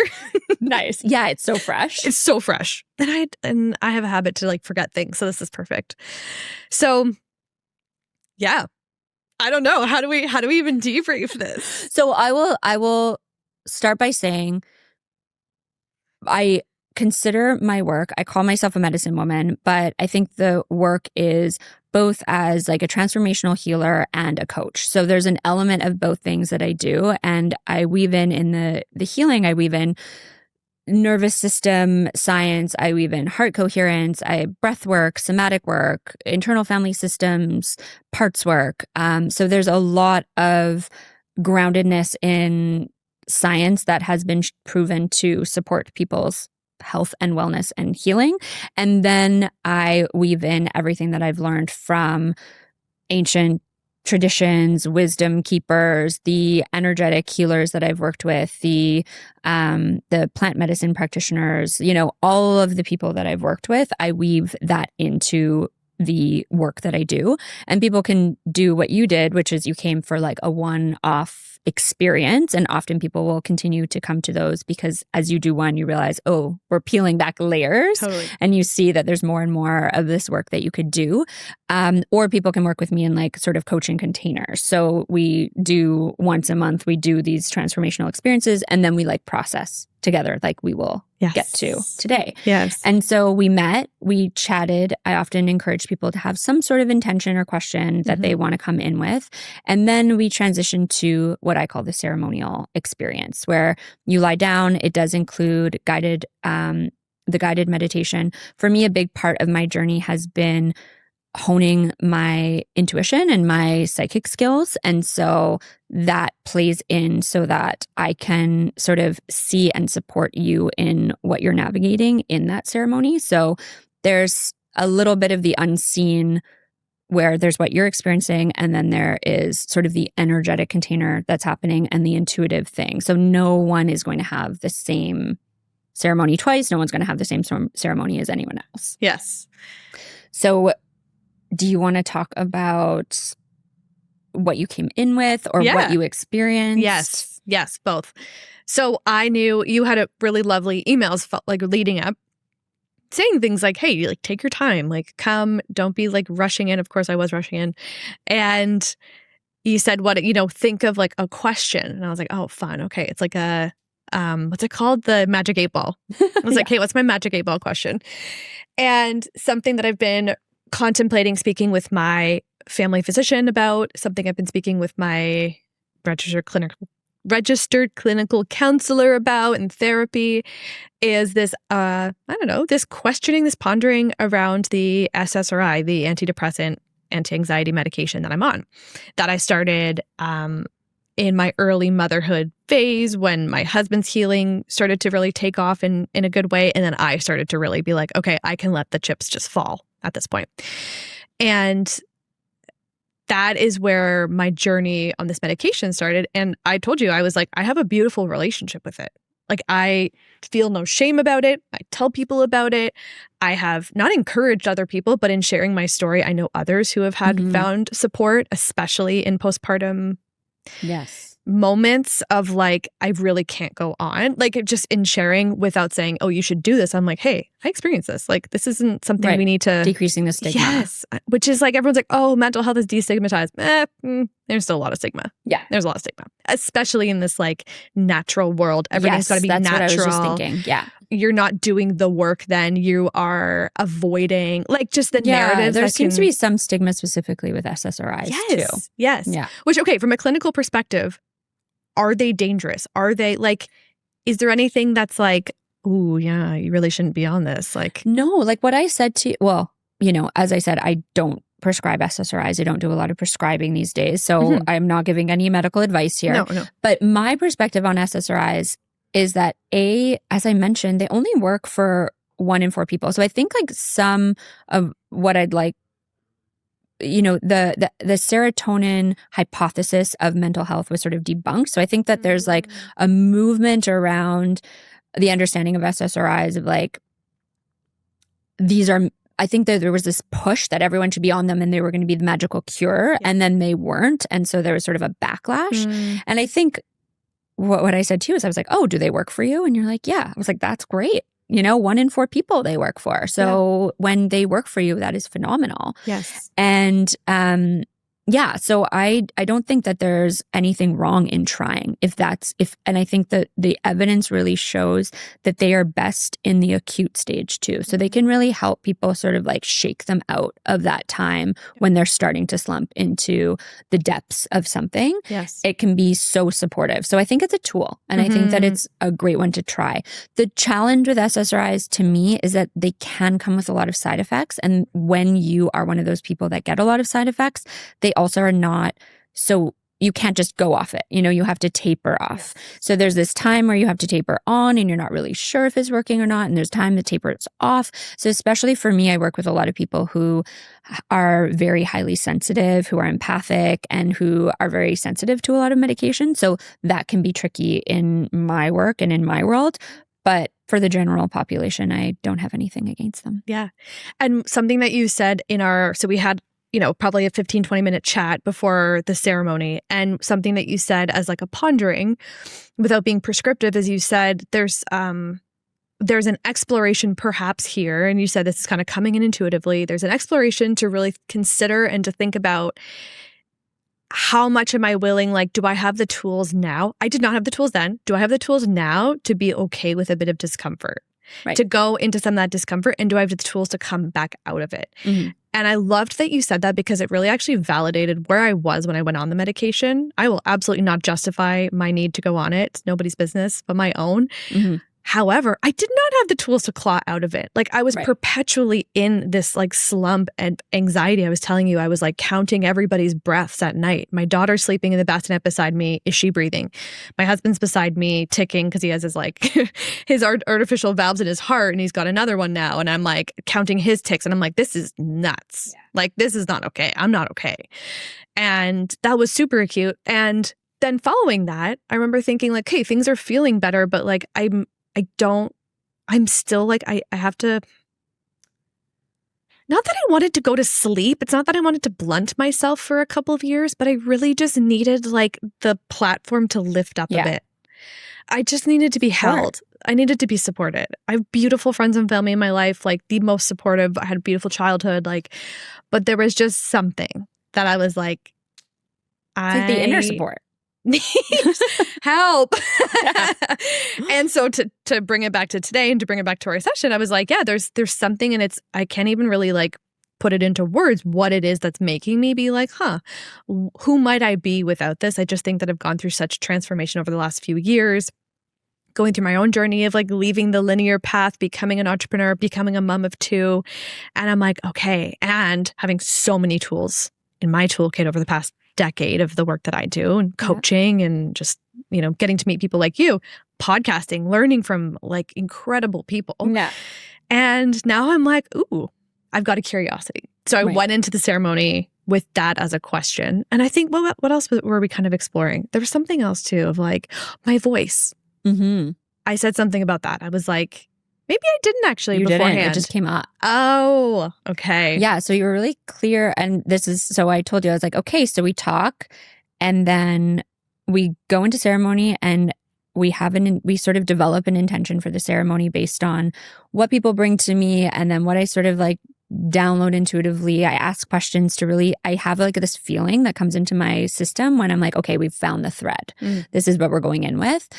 Nice. Yeah, it's so fresh. It's so fresh. And I have a habit to like forget things. So this is perfect. So yeah. I don't know. How do we even debrief this? So I will start by saying I consider my work, I call myself a medicine woman, but I think the work is both as like a transformational healer and a coach. So there's an element of both things that I do. And I weave in the healing, I weave in nervous system science, I weave in heart coherence, breath work, somatic work, internal family systems, parts work. So there's a lot of groundedness in science that has been proven to support people's health and wellness and healing. And then I weave in everything that I've learned from ancient traditions, wisdom keepers, the energetic healers that I've worked with, the plant medicine practitioners, all of the people that I've worked with, I weave that into the work that I do. And people can do what you did, which is you came for like a one-off experience. And often people will continue to come to those because as you do one, you realize, oh, we're peeling back layers. Totally. And you see that there's more and more of this work that you could do. Or people can work with me in like sort of coaching containers. So we do once a month, we do these transformational experiences and then we like process together like we will get to today. Yes. And so we met, we chatted. I often encourage people to have some sort of intention or question that they want to come in with. And then we transition to what I call the ceremonial experience where you lie down. It does include the guided meditation. For me, a big part of my journey has been honing my intuition and my psychic skills. And so that plays in so that I can sort of see and support you in what you're navigating in that ceremony. So there's a little bit of the unseen where there's what you're experiencing, and then there is sort of the energetic container that's happening and the intuitive thing. So no one is going to have the same ceremony twice. No one's going to have the same ceremony as anyone else. Yes. So do you want to talk about what you came in with or what you experienced? Yes, both. So I knew you had a really lovely emails like leading up saying things like, hey, like take your time, like come, don't be like rushing in. Of course I was rushing in. And you said think of like a question. And I was like, oh, fun. Okay. It's like a, what's it called? The magic 8-ball. I was like, hey, what's my magic 8-ball question? And something that I've been contemplating speaking with my family physician about, something I've been speaking with my registered clinical counselor about in therapy is this, this questioning, this pondering around the SSRI, the antidepressant, anti-anxiety medication that I'm on, that I started in my early motherhood phase when my husband's healing started to really take off in a good way. And then I started to really be like, okay, I can let the chips just fall at this point. And that is where my journey on this medication started. And I told you, I was like, I have a beautiful relationship with it. Like I feel no shame about it. I tell people about it. I have not encouraged other people, but in sharing my story, I know others who have found support, especially in postpartum moments of like, I really can't go on. Like just in sharing without saying, oh, you should do this. I'm like, hey, I experienced this. Like this isn't something we need to. Decreasing the stigma. Yes. Which is like, everyone's like, oh, mental health is destigmatized. There's still a lot of stigma. Yeah. There's a lot of stigma, especially in this like natural world. Everything's got to be that's natural. What I was just thinking. Yeah. You're not doing the work then. You are avoiding like just the narrative. There seems to be some stigma specifically with SSRIs too. Yes. Yeah. Which, okay, from a clinical perspective, are they dangerous? Are they like, is there anything that's like, ooh, yeah, you really shouldn't be on this? Like, no, like what I said to, well, as I said, I don't prescribe SSRIs. I don't do a lot of prescribing these days. So I'm not giving any medical advice here. No. But my perspective on SSRIs is that as I mentioned, they only work for 1 in 4 people. So I think like some of what I'd like, the serotonin hypothesis of mental health was sort of debunked. So I think that there's like a movement around the understanding of SSRIs of like, these are I think that there was this push that everyone should be on them and they were going to be the magical cure, and then they weren't. And so there was sort of a backlash. And I think what I said too is I was like, oh, do they work for you? And you're like, yeah. I was like, that's great. 1 in 4 people they work for. So when they work for you, that is phenomenal. Yes. And yeah, so I don't think that there's anything wrong in trying and I think that the evidence really shows that they are best in the acute stage too. So they can really help people sort of like shake them out of that time when they're starting to slump into the depths of something. Yes. It can be so supportive. So I think it's a tool, and I think that it's a great one to try. The challenge with SSRIs to me is that they can come with a lot of side effects. And when you are one of those people that get a lot of side effects, they also are not, so you can't just go off it. You have to taper off. So there's this time where you have to taper on and you're not really sure if it's working or not. And there's time the taper is off. So especially for me, I work with a lot of people who are very highly sensitive, who are empathic, and who are very sensitive to a lot of medication. So that can be tricky in my work and in my world. But for the general population, I don't have anything against them. Yeah. And something that you said so we had probably a 15, 20-minute chat before the ceremony. And something that you said as like a pondering, without being prescriptive, as you said, there's an exploration perhaps here. And you said this is kind of coming in intuitively. There's an exploration to really consider and to think about, how much am I willing? Like, do I have the tools now? I did not have the tools then. Do I have the tools now to be okay with a bit of discomfort? Right. To go into some of that discomfort, and do I have the tools to come back out of it? Mm-hmm. And I loved that you said that, because it really actually validated where I was when I went on the medication. I will absolutely not justify my need to go on it. It's nobody's business but my own. Mm-hmm. However, I did not have the tools to claw out of it. Like, I was perpetually in this like slump and anxiety. I was telling you, I was like counting everybody's breaths at night. My daughter's sleeping in the bassinet beside me. Is she breathing? My husband's beside me ticking, because he has his like his artificial valves in his heart, and he's got another one now. And I'm like counting his ticks, and I'm like, this is nuts. Yeah. Like, this is not okay. I'm not okay. And that was super acute. And then following that, I remember thinking like, hey, things are feeling better, but like I'm still like, I have to, not that I wanted to go to sleep. It's not that I wanted to blunt myself for a couple of years, but I really just needed like the platform to lift up a bit. I just needed to be held. Sure. I needed to be supported. I have beautiful friends and family in my life, like the most supportive. I had a beautiful childhood, but there was just something that I was like, it's like the inner support. Help. And so to bring it back to today and to bring it back to our session, I was like, yeah, there's something, and I can't even really like put it into words what it is that's making me be like, who might I be without this? I just think that I've gone through such transformation over the last few years, going through my own journey of like leaving the linear path, becoming an entrepreneur, becoming a mom of 2. And I'm like, okay, and having so many tools in my toolkit over the past decade of the work that I do, and coaching, and just, getting to meet people like you, podcasting, learning from like incredible people. Yeah. And now I'm like, ooh, I've got a curiosity. So I went into the ceremony with that as a question. And I think, well, what else were we kind of exploring? There was something else too, of like my voice. Mm-hmm. I said something about that. I was like, maybe I didn't actually beforehand. Didn't. It just came up. Oh, okay. Yeah. So you were really clear. And so I told you, I was like, okay, so we talk, and then we go into ceremony, and we sort of develop an intention for the ceremony based on what people bring to me, and then what I sort of like download intuitively. I ask questions I have like this feeling that comes into my system when I'm like, okay, we've found the thread. This is what we're going in with.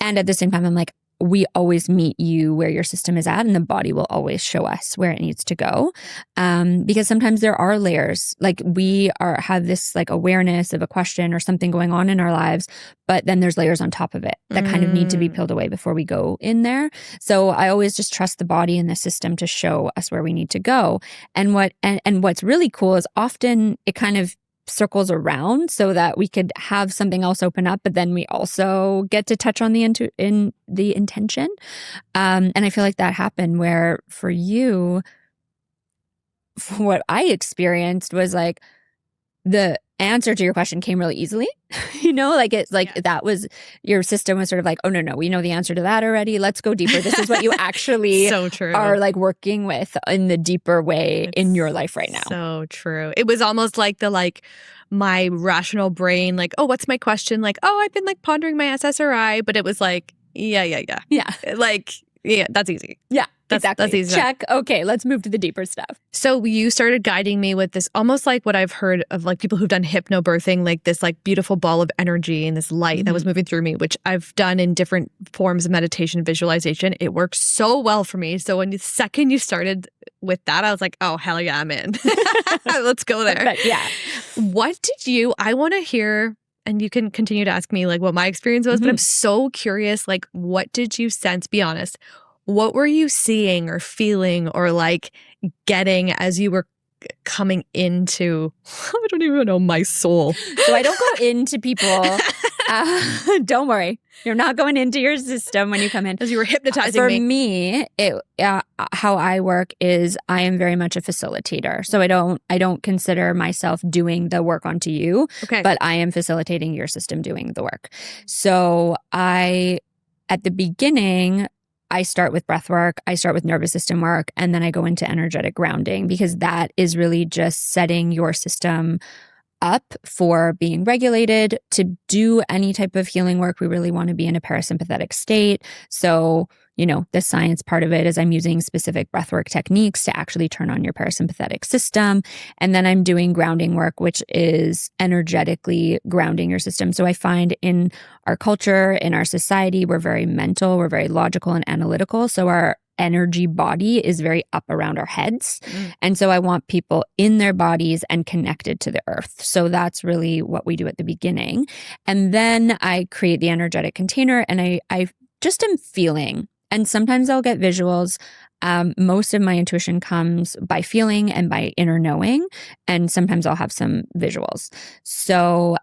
And at the same time, I'm like, we always meet you where your system is at, and the body will always show us where it needs to go. Because sometimes there are layers, like we have this like awareness of a question or something going on in our lives, but then there's layers on top of it that kind of need to be peeled away before we go in there. So I always just trust the body and the system to show us where we need to go. And what's really cool is often it kind of circles around so that we could have something else open up, but then we also get to touch on the intention. And I feel like that happened where for you, what I experienced was like answer to your question came really easily. Like it's like that was your system was sort of like, oh no, we know the answer to that already. Let's go deeper. This is what you actually So true. are like working with in the deeper way in your life right now. So true. It was almost like my rational brain, like, oh, what's my question? Like, oh, I've been like pondering my SSRI, but it was like, yeah. Like, yeah, that's easy. Yeah. Exactly. That's easy. Check. Okay, let's move to the deeper stuff. So you started guiding me with this, almost like what I've heard of like people who've done hypnobirthing, like this like beautiful ball of energy and this light that was moving through me, which I've done in different forms of meditation and visualization. It works so well for me. So when the second you started with that, I was like, oh, hell yeah, I'm in. Let's go there. But yeah. I want to hear, and you can continue to ask me like what my experience was, but I'm so curious, like, what did you sense? Be honest. What were you seeing or feeling or like getting as you were coming into, I don't even know, my soul? So I don't go into people. Don't worry. You're not going into your system when you come in. As you were hypnotizing me. For me, how I work is I am very much a facilitator. So I don't consider myself doing the work onto you, but I am facilitating your system doing the work. So at the beginning, I start with breath work, I start with nervous system work, and then I go into energetic grounding because that is really just setting your system up for being regulated. To do any type of healing work, we really want to be in a parasympathetic state. So, the science part of it is I'm using specific breathwork techniques to actually turn on your parasympathetic system. And then I'm doing grounding work, which is energetically grounding your system. So I find in our culture, in our society, we're very mental, we're very logical and analytical. So our energy body is very up around our heads. And so I want people in their bodies and connected to the earth. So that's really what we do at the beginning. And then I create the energetic container and I just am feeling. And sometimes I'll get visuals. Most of my intuition comes by feeling and by inner knowing. And sometimes I'll have some visuals. So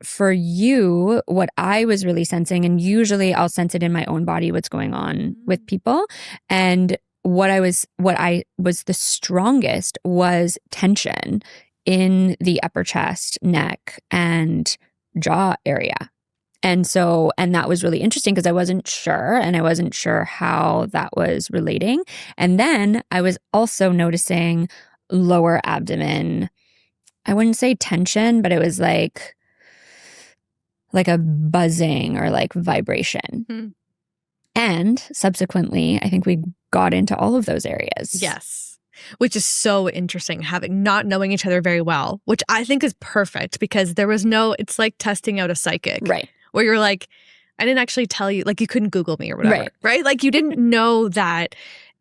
for you, what I was really sensing, and usually I'll sense it in my own body, what's going on with people. And what I was the strongest was tension in the upper chest, neck, and jaw area. And that was really interesting because I wasn't sure how that was relating. And then I was also noticing lower abdomen. I wouldn't say tension, but it was like a buzzing or like vibration. And subsequently, I think we got into all of those areas. Yes. Which is so interesting, not knowing each other very well, which I think is perfect because it's like testing out a psychic. Right. Where you're like, I didn't actually tell you, like you couldn't Google me or whatever, right? Like you didn't know that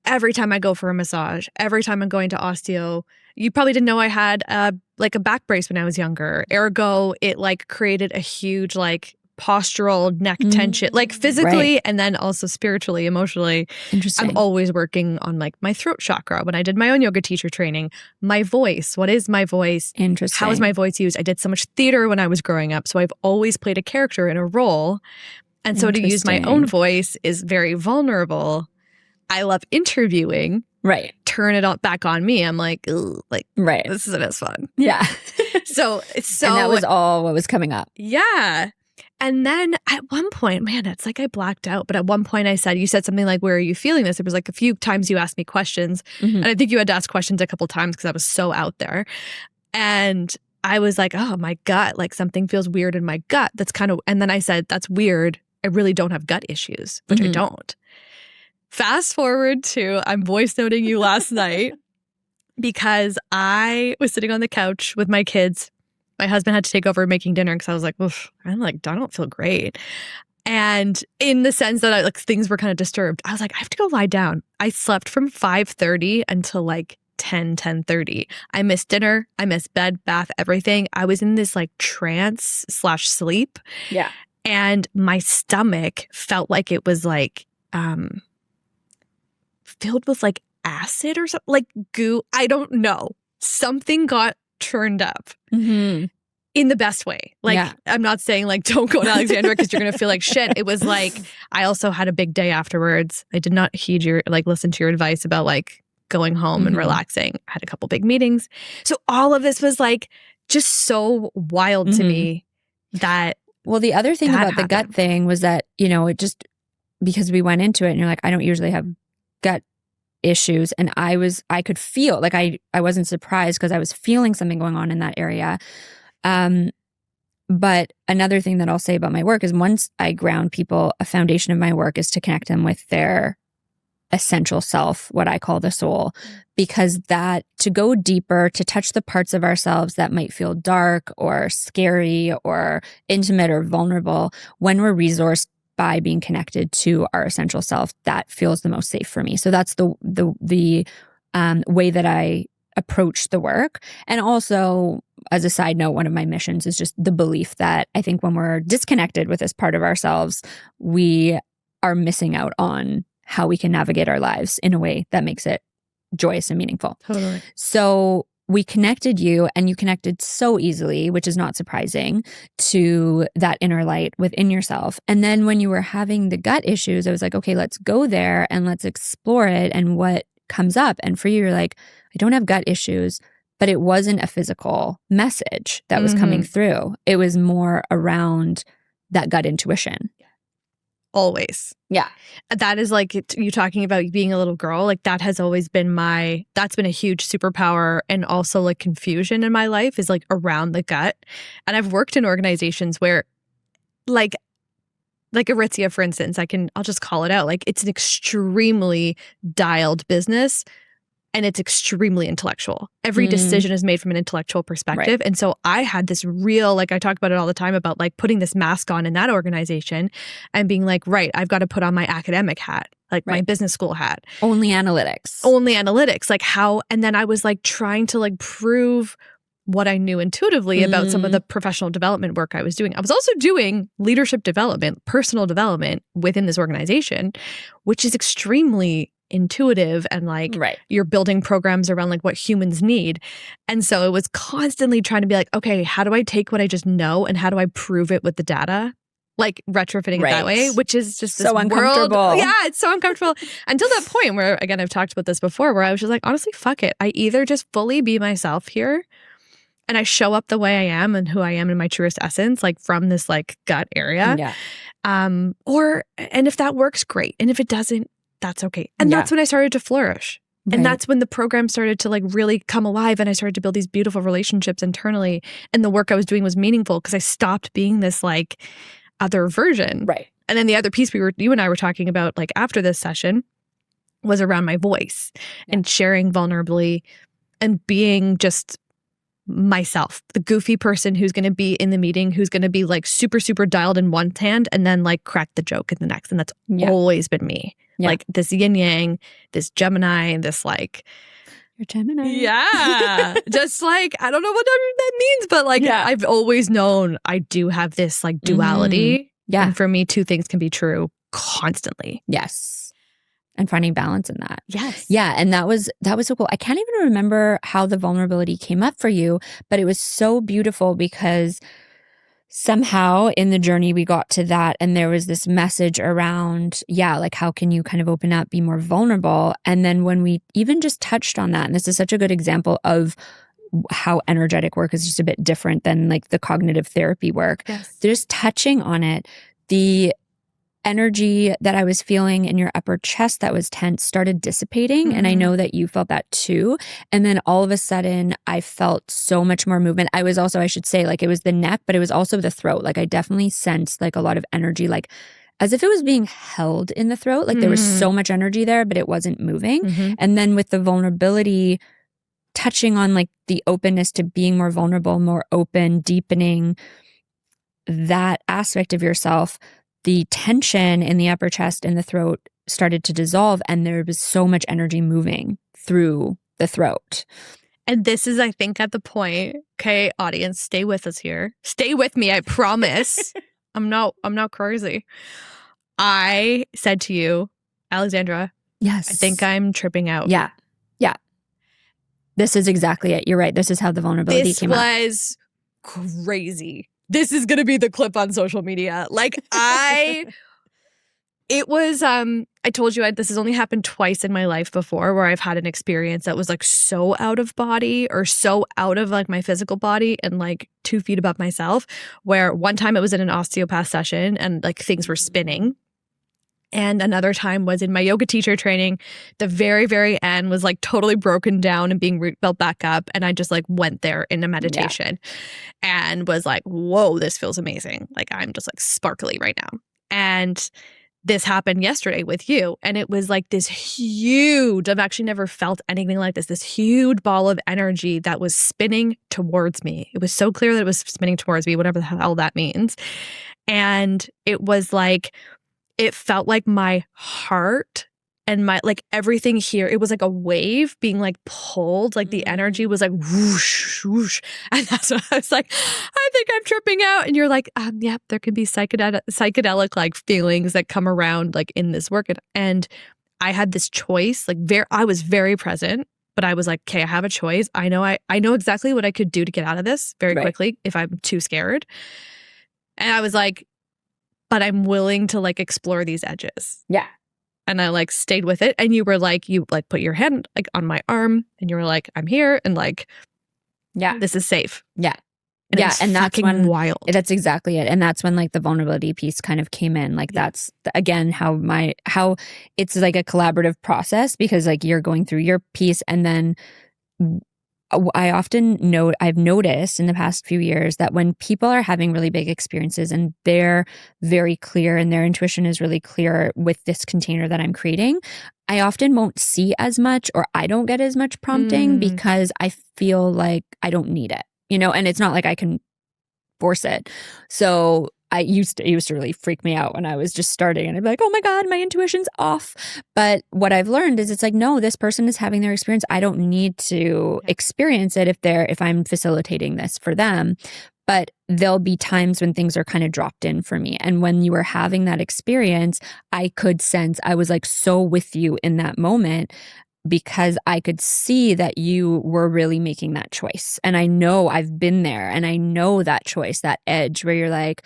every time I go for a massage, every time I'm going to osteo, you probably didn't know I had a back brace when I was younger. Ergo, it like created a huge like postural neck tension, like physically and then also spiritually, emotionally. Interesting. I'm always working on like my throat chakra. When I did my own yoga teacher training, my voice, what is my voice? Interesting. How is my voice used? I did so much theater when I was growing up. So I've always played a character in a role. And so to use my own voice is very vulnerable. I love interviewing. Right. Turn it back on me. I'm like, this isn't as fun. Yeah. So and that was all what was coming up. Yeah. And then at one point, man, it's like I blacked out. But at one point you said something like, where are you feeling this? It was like a few times you asked me questions. And I think you had to ask questions a couple times because I was so out there. And I was like, oh, my gut, like something feels weird in my gut. And then I said, that's weird. I really don't have gut issues, which I don't. Fast forward to, I'm voice noting you last night because I was sitting on the couch with my kids. My husband had to take over making dinner because I was like, oof, I don't feel great. And in the sense that things were kind of disturbed, I was like, I have to go lie down. I slept from 5:30 until like 10:30. I missed dinner. I missed bed, bath, everything. I was in this like trance/sleep. Yeah. And my stomach felt like it was like filled with like acid or something, like goo. I don't know. Something got turned up in the best way. Like, I'm not saying like, don't go to Alexandra because you're going to feel like shit. It was like, I also had a big day afterwards. I did not listen to your advice about like going home and relaxing. I had a couple big meetings. So all of this was like just so wild to me that. Well, the other thing about the gut happened. thing was that, it just, because we went into it and you're like, I don't usually have gut issues. And I could feel like I wasn't surprised because I was feeling something going on in that area. But another thing that I'll say about my work is once I ground people, a foundation of my work is to connect them with their essential self, what I call the soul, because that to go deeper, to touch the parts of ourselves that might feel dark or scary or intimate or vulnerable, when we're resourced by being connected to our essential self, that feels the most safe for me. So that's the way that I approach the work. And also, as a side note, one of my missions is just the belief that I think when we're disconnected with this part of ourselves, we are missing out on how we can navigate our lives in a way that makes it joyous and meaningful. Totally. So we connected you, and you connected so easily, which is not surprising, to that inner light within yourself. And then when you were having the gut issues, I was like, okay, let's go there and let's explore it and what comes up. And for you, you're like, I don't have gut issues, but it wasn't a physical message that was coming through. It was more around that gut intuition. Always. Yeah. That is like you talking about being a little girl. Like that has always been that's been a huge superpower and also like confusion in my life is like around the gut. And I've worked in organizations where like Aritzia, for instance, I'll just call it out. Like it's an extremely dialed business. And it's extremely intellectual. Every decision is made from an intellectual perspective. Right. And so I had this real, like I talk about it all the time about like putting this mask on in that organization and being like, right, I've got to put on my academic hat, like my business school hat. Only analytics. Like how, and then I was like trying to like prove what I knew intuitively about some of the professional development work I was doing. I was also doing leadership development, personal development within this organization, which is extremely intuitive and like you're building programs around like what humans need. And so it was constantly trying to be like, okay, how do I take what I just know and how do I prove it with the data? Like retrofitting it that way, which is just so uncomfortable. World. Yeah, it's so uncomfortable. Until that point where, again, I've talked about this before, where I was just like, honestly, fuck it. I either just fully be myself here and I show up the way I am and who I am in my truest essence, like from this like gut area. Yeah. And if that works, great. And if it doesn't, that's okay. And that's when I started to flourish. Right. And that's when the program started to like really come alive and I started to build these beautiful relationships internally. And the work I was doing was meaningful because I stopped being this like other version. Right. And then the other piece you and I were talking about like after this session was around my voice and sharing vulnerably and being just myself, the goofy person who's going to be in the meeting, who's going to be like super, super dialed in one hand and then like crack the joke in the next. And that's always been me. Yeah. Like this yin yang, this Gemini, this like. You're Gemini. Yeah. Just like, I don't know what that means, but like I've always known I do have this like duality. Yeah. And for me, two things can be true constantly. Yes. And finding balance in that. Yes. Yeah. And that was so cool. I can't even remember how the vulnerability came up for you, but it was so beautiful because somehow in the journey we got to that and there was this message around, like how can you kind of open up, be more vulnerable? And then when we even just touched on that, and this is such a good example of how energetic work is just a bit different than like the cognitive therapy work. Yes. Just touching on it, the energy that I was feeling in your upper chest that was tense started dissipating. And I know that you felt that too. And then all of a sudden I felt so much more movement. I was also, I should say, like it was the neck, but it was also the throat. Like I definitely sensed like a lot of energy, like as if it was being held in the throat. Like there was so much energy there, but it wasn't moving. And then with the vulnerability, touching on like the openness to being more vulnerable, more open, deepening that aspect of yourself, the tension in the upper chest and the throat started to dissolve and there was so much energy moving through the throat. And this is, I think, at the point, okay, audience, stay with us here. Stay with me, I promise. I'm not crazy. I said to you, Alexandra, yes, I think I'm tripping out. Yeah. This is exactly it. You're right. This is how the vulnerability came up. This was crazy. This is going to be the clip on social media. Like It was, I told you this has only happened twice in my life before where I've had an experience that was like so out of body or so out of like my physical body and like 2 feet above myself, where one time it was in an osteopath session and like things were spinning. And another time was in my yoga teacher training. The very, very end was like totally broken down and being built back up. And I just like went there in a meditation and was like, whoa, this feels amazing. Like I'm just like sparkly right now. And this happened yesterday with you. And it was like this huge, I've actually never felt anything like this huge ball of energy that was spinning towards me. It was so clear that it was spinning towards me, whatever the hell that means. And it was like, it felt like my heart and my, like everything here, it was like a wave being like pulled, like the energy was like whoosh, whoosh. And that's when I was like, I think I'm tripping out. And you're like, yeah, there can be psychedelic like feelings that come around like in this work. And I had this choice, like I was very present, but I was like, okay, I have a choice. I know exactly what I could do to get out of this very quickly if I'm too scared. And I was like, but I'm willing to like explore these edges. Yeah. And I like stayed with it. And you put your hand like on my arm and you were like, I'm here. And like, this is safe. Yeah. And that's when wild. That's exactly it. And that's when like the vulnerability piece kind of came in. Like that's again, how it's like a collaborative process because like you're going through your piece and then I've noticed in the past few years that when people are having really big experiences and they're very clear and their intuition is really clear with this container that I'm creating, I often won't see as much or I don't get as much prompting because I feel like I don't need it, and it's not like I can force it. So it used to really freak me out when I was just starting and I'd be like, oh my God, my intuition's off. But what I've learned is it's like, no, this person is having their experience. I don't need to experience it if I'm facilitating this for them. But there'll be times when things are kind of dropped in for me. And when you were having that experience, I could sense I was like so with you in that moment because I could see that you were really making that choice. And I know I've been there and I know that choice, that edge where you're like,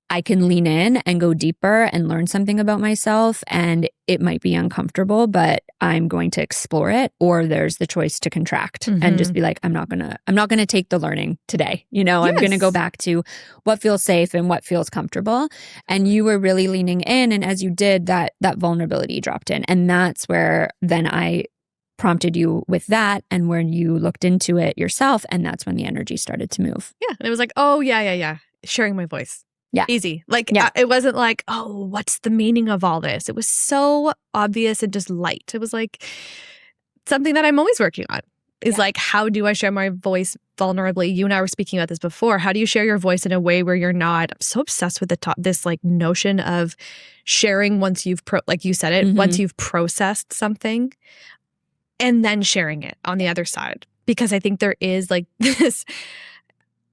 I can lean in and go deeper and learn something about myself. And it might be uncomfortable, but I'm going to explore it. Or there's the choice to contract and just be like, I'm not gonna take the learning today. I'm gonna go back to what feels safe and what feels comfortable. And you were really leaning in. And as you did, that vulnerability dropped in. And that's where then I prompted you with that and when you looked into it yourself. And that's when the energy started to move. Yeah. And it was like, oh, yeah. Sharing my voice. Yeah. Easy. Like, it wasn't like, oh, what's the meaning of all this? It was so obvious and just light. It was like something that I'm always working on is like, how do I share my voice vulnerably? You and I were speaking about this before. How do you share your voice in a way where you're not I'm so obsessed with this like notion of sharing once you've, like you said it, once you've processed something and then sharing it on the other side. Because I think there is like this,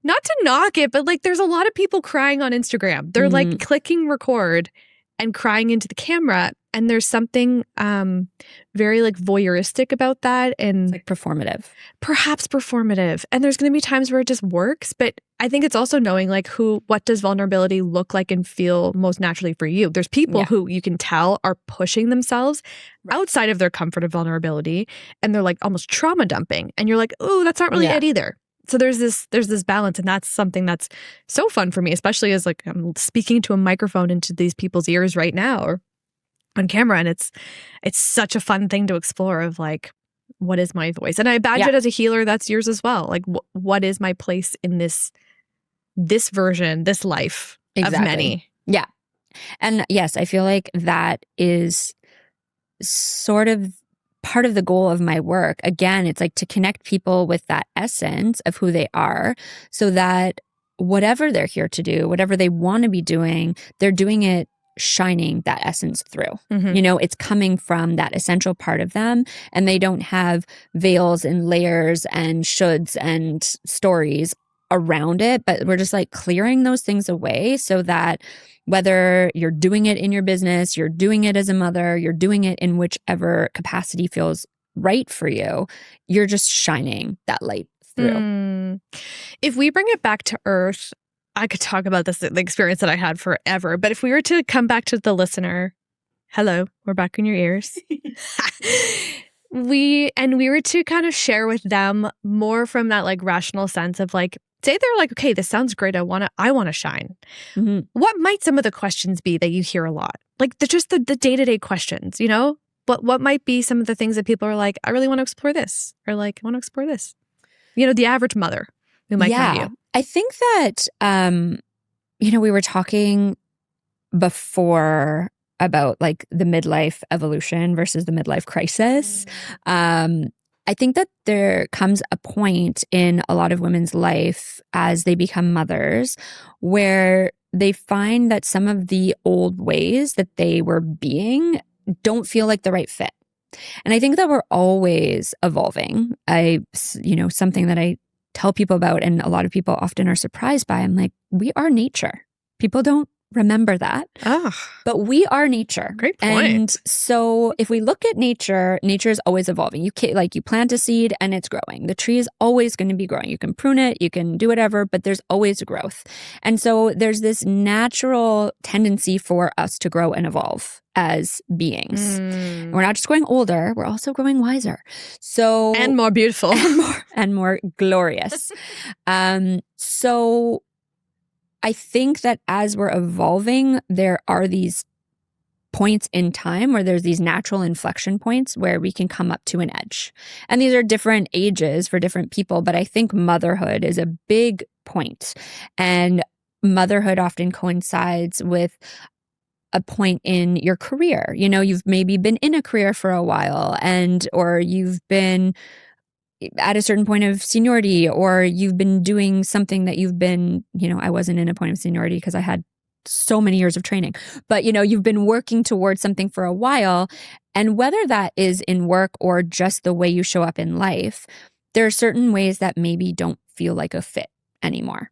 not to knock it, but like there's a lot of people crying on Instagram. They're like clicking record and crying into the camera. And there's something very like voyeuristic about that. And it's like performative. Perhaps performative. And there's going to be times where it just works. But I think it's also knowing like what does vulnerability look like and feel most naturally for you. There's people who you can tell are pushing themselves outside of their comfort of vulnerability. And they're like almost trauma dumping. And you're like, oh, that's not really it either. So there's this balance, and that's something that's so fun for me, especially as like I'm speaking to a microphone into these people's ears right now or on camera, and it's such a fun thing to explore of like, what is my voice? And I badge it as a healer. That's yours as well. Like, what is my place in this version, this life of many? Yeah, and yes, I feel like that is sort of part of the goal of my work. Again, it's like to connect people with that essence of who they are so that whatever they're here to do, whatever they want to be doing, they're doing it shining that essence through. It's coming from that essential part of them and they don't have veils and layers and shoulds and stories around it, but we're just like clearing those things away so that whether you're doing it in your business, you're doing it as a mother, you're doing it in whichever capacity feels right for you, you're just shining that light through. If we bring it back to earth, I could talk about the experience that I had forever, but if we were to come back to the listener Hello, we're back in your ears. We were to kind of share with them more from that like rational sense of like, say they're like, okay, this sounds great. I want to shine. Mm-hmm. What might some of the questions be that you hear a lot? Like just the day-to-day questions, you know? What might be some of the things that people are like, I really want to explore this, or like, I want to explore this. You know, the average mother who might come to you. I think that, we were talking before about like the midlife evolution versus the midlife crisis. I think that there comes a point in a lot of women's life as they become mothers where they find that some of the old ways that they were being don't feel like the right fit. And I think that we're always evolving. Something that I tell people about, and a lot of people often are surprised by, I'm like, we are nature. People don't remember that. But we are nature. Great point. And so if we look at nature is always evolving. You plant a seed and it's growing. The tree is always going to be growing. You can prune it, you can do whatever, but there's always growth. And so there's this natural tendency for us to grow and evolve as beings. We're not just growing older, we're also growing wiser. So and more beautiful. and more glorious. So I think that as we're evolving, there are these points in time where there's these natural inflection points where we can come up to an edge. And these are different ages for different people, but I think motherhood is a big point. And motherhood often coincides with a point in your career. You know, you've maybe been in a career for a while or you've been at a certain point of seniority, or you've been doing something that you've been, I wasn't in a point of seniority because I had so many years of training, but you've been working towards something for a while. And whether that is in work or just the way you show up in life, there are certain ways that maybe don't feel like a fit anymore.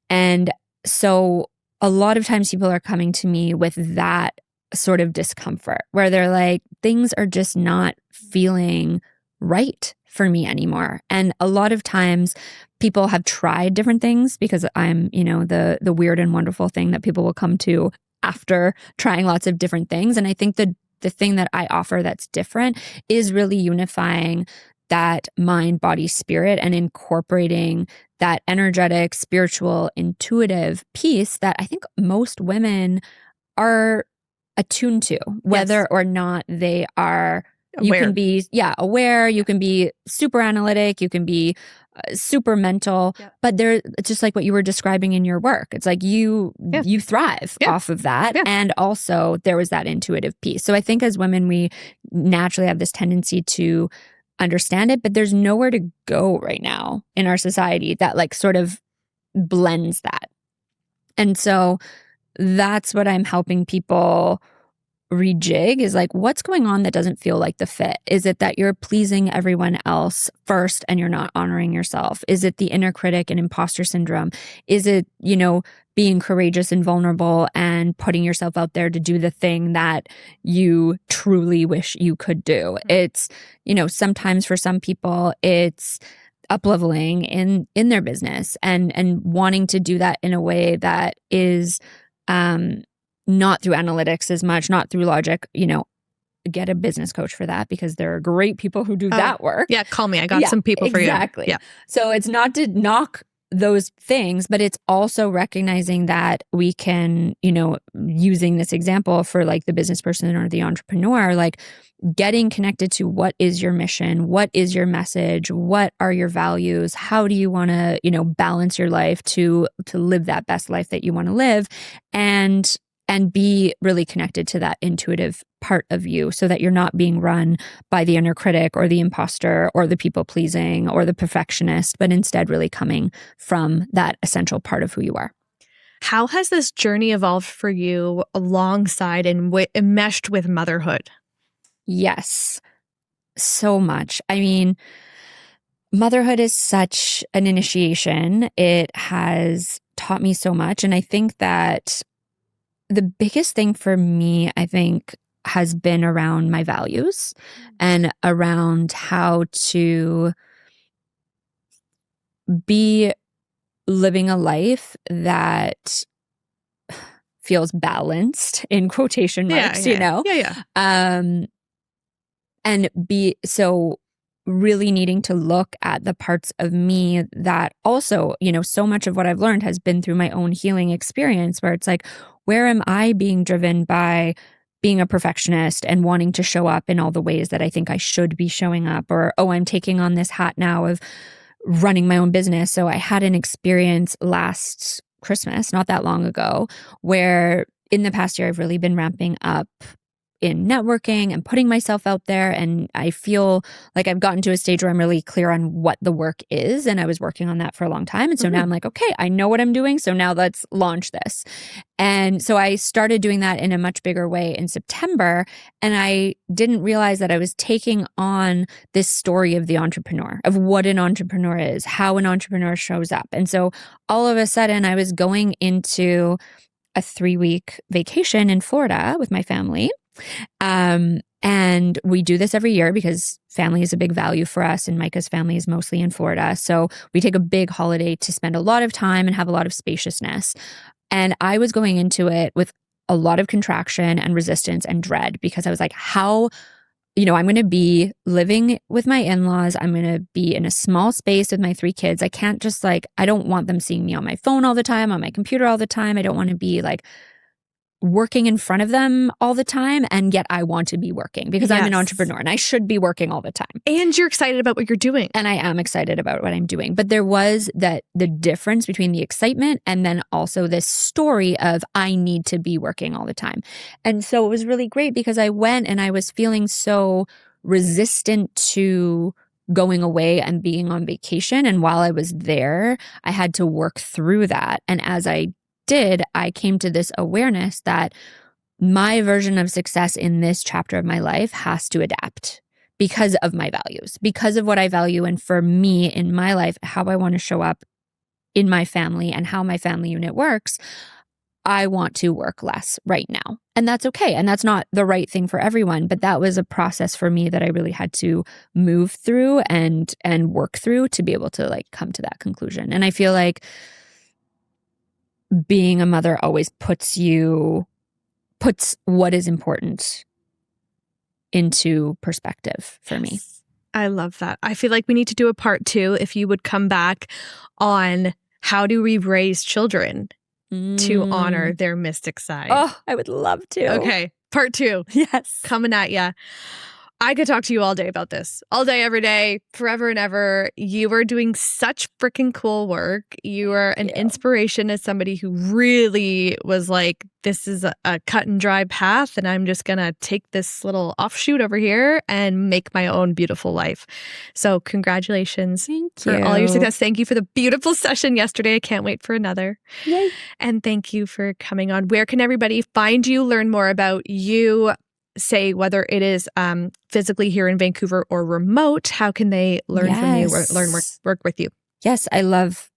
And so a lot of times people are coming to me with that sort of discomfort where they're like, things are just not feeling right for me anymore. And a lot of times people have tried different things because I'm, the weird and wonderful thing that people will come to after trying lots of different things. And I think the thing that I offer that's different is really unifying that mind, body, spirit, and incorporating that energetic, spiritual, intuitive piece that I think most women are attuned to, whether or not they are You Aware. can be, aware. You can be super analytic. You can be super mental. Yep. But it's just like what you were describing in your work. It's like you thrive off of that. Yeah. And also there was that intuitive piece. So I think as women, we naturally have this tendency to understand it, but there's nowhere to go right now in our society that like sort of blends that. And so that's what I'm helping people rejig is like, what's going on that doesn't feel like the fit? Is it that you're pleasing everyone else first and you're not honoring yourself? Is it the inner critic and imposter syndrome? Is it, being courageous and vulnerable and putting yourself out there to do the thing that you truly wish you could do? It's, sometimes for some people, it's up-leveling in their business and wanting to do that in a way that is, not through analytics as much, not through logic, get a business coach for that because there are great people who do that work. Yeah, call me. I got some people for you. Exactly. Yeah. So it's not to knock those things, but it's also recognizing that we can, using this example for like the business person or the entrepreneur, like getting connected to what is your mission, what is your message, what are your values, how do you want to, balance your life to live that best life that you want to live, and be really connected to that intuitive part of you so that you're not being run by the inner critic or the imposter or the people pleasing or the perfectionist, but instead really coming from that essential part of who you are. How has this journey evolved for you alongside and meshed with motherhood? Yes, so much. I mean, motherhood is such an initiation. It has taught me so much. And I think that the biggest thing for me, I think, has been around my values and around how to be living a life that feels balanced in quotation marks, Yeah. you know? Yeah. And so really needing to look at the parts of me that also, so much of what I've learned has been through my own healing experience, where it's like, where am I being driven by being a perfectionist and wanting to show up in all the ways that I think I should be showing up? Or, oh, I'm taking on this hat now of running my own business. So I had an experience last Christmas, not that long ago, where in the past year, I've really been ramping up in networking and putting myself out there. And I feel like I've gotten to a stage where I'm really clear on what the work is. And I was working on that for a long time. And so now I'm like, okay, I know what I'm doing. So now let's launch this. And so I started doing that in a much bigger way in September. And I didn't realize that I was taking on this story of the entrepreneur, of what an entrepreneur is, how an entrepreneur shows up. And so all of a sudden I was going into a 3-week vacation in Florida with my family. And we do this every year because family is a big value for us, and Micah's family is mostly in Florida. So we take a big holiday to spend a lot of time and have a lot of spaciousness. And I was going into it with a lot of contraction and resistance and dread, because I was like, how, I'm going to be living with my in-laws. I'm going to be in a small space with my 3 kids. I can't just I don't want them seeing me on my phone all the time, on my computer all the time. I don't want to be working in front of them all the time, and yet I want to be working because I'm an entrepreneur and I should be working all the time. And you're excited about what you're doing. And I am excited about what I'm doing. But there was the difference between the excitement and then also this story of I need to be working all the time. And so it was really great because I went and I was feeling so resistant to going away and being on vacation. And while I was there, I had to work through that. And as I did, I came to this awareness that my version of success in this chapter of my life has to adapt because of my values, because of what I value. And for me in my life, how I want to show up in my family and how my family unit works, I want to work less right now. And that's okay. And that's not the right thing for everyone. But that was a process for me that I really had to move through and work through to be able to come to that conclusion. And I feel like being a mother always puts what is important into perspective for me. I love that. I feel like we need to do a part 2 if you would come back on how do we raise children to honor their mystic side. Oh, I would love to. Okay. Part 2. Yes. Coming at ya. I could talk to you all day about this. All day, every day, forever and ever. You are doing such freaking cool work. You are an inspiration as somebody who really was like, this is a cut and dry path, and I'm just going to take this little offshoot over here and make my own beautiful life. So congratulations for all your success. Thank you for the beautiful session yesterday. I can't wait for another. Yay. And thank you for coming on. Where can everybody find you, learn more about you? Say whether it is physically here in Vancouver or remote, how can they learn from you or work with you? Yes, I love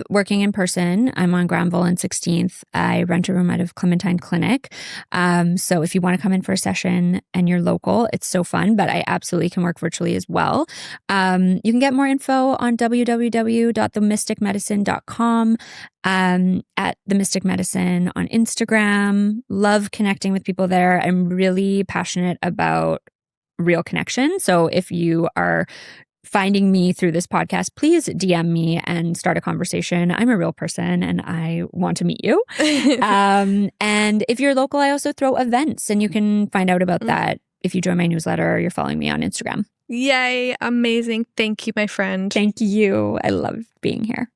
working in person. I'm on Granville and 16th. I rent a room out of Clementine Clinic. So if you want to come in for a session and you're local, it's so fun, but I absolutely can work virtually as well. You can get more info on www.themysticmedicine.com, at The Mystic Medicine on Instagram. Love connecting with people there. I'm really passionate about real connection. So if you are finding me through this podcast, please DM me and start a conversation. I'm a real person and I want to meet you. And if you're local, I also throw events, and you can find out about that if you join my newsletter or you're following me on Instagram. Yay. Amazing. Thank you, my friend. Thank you. I love being here.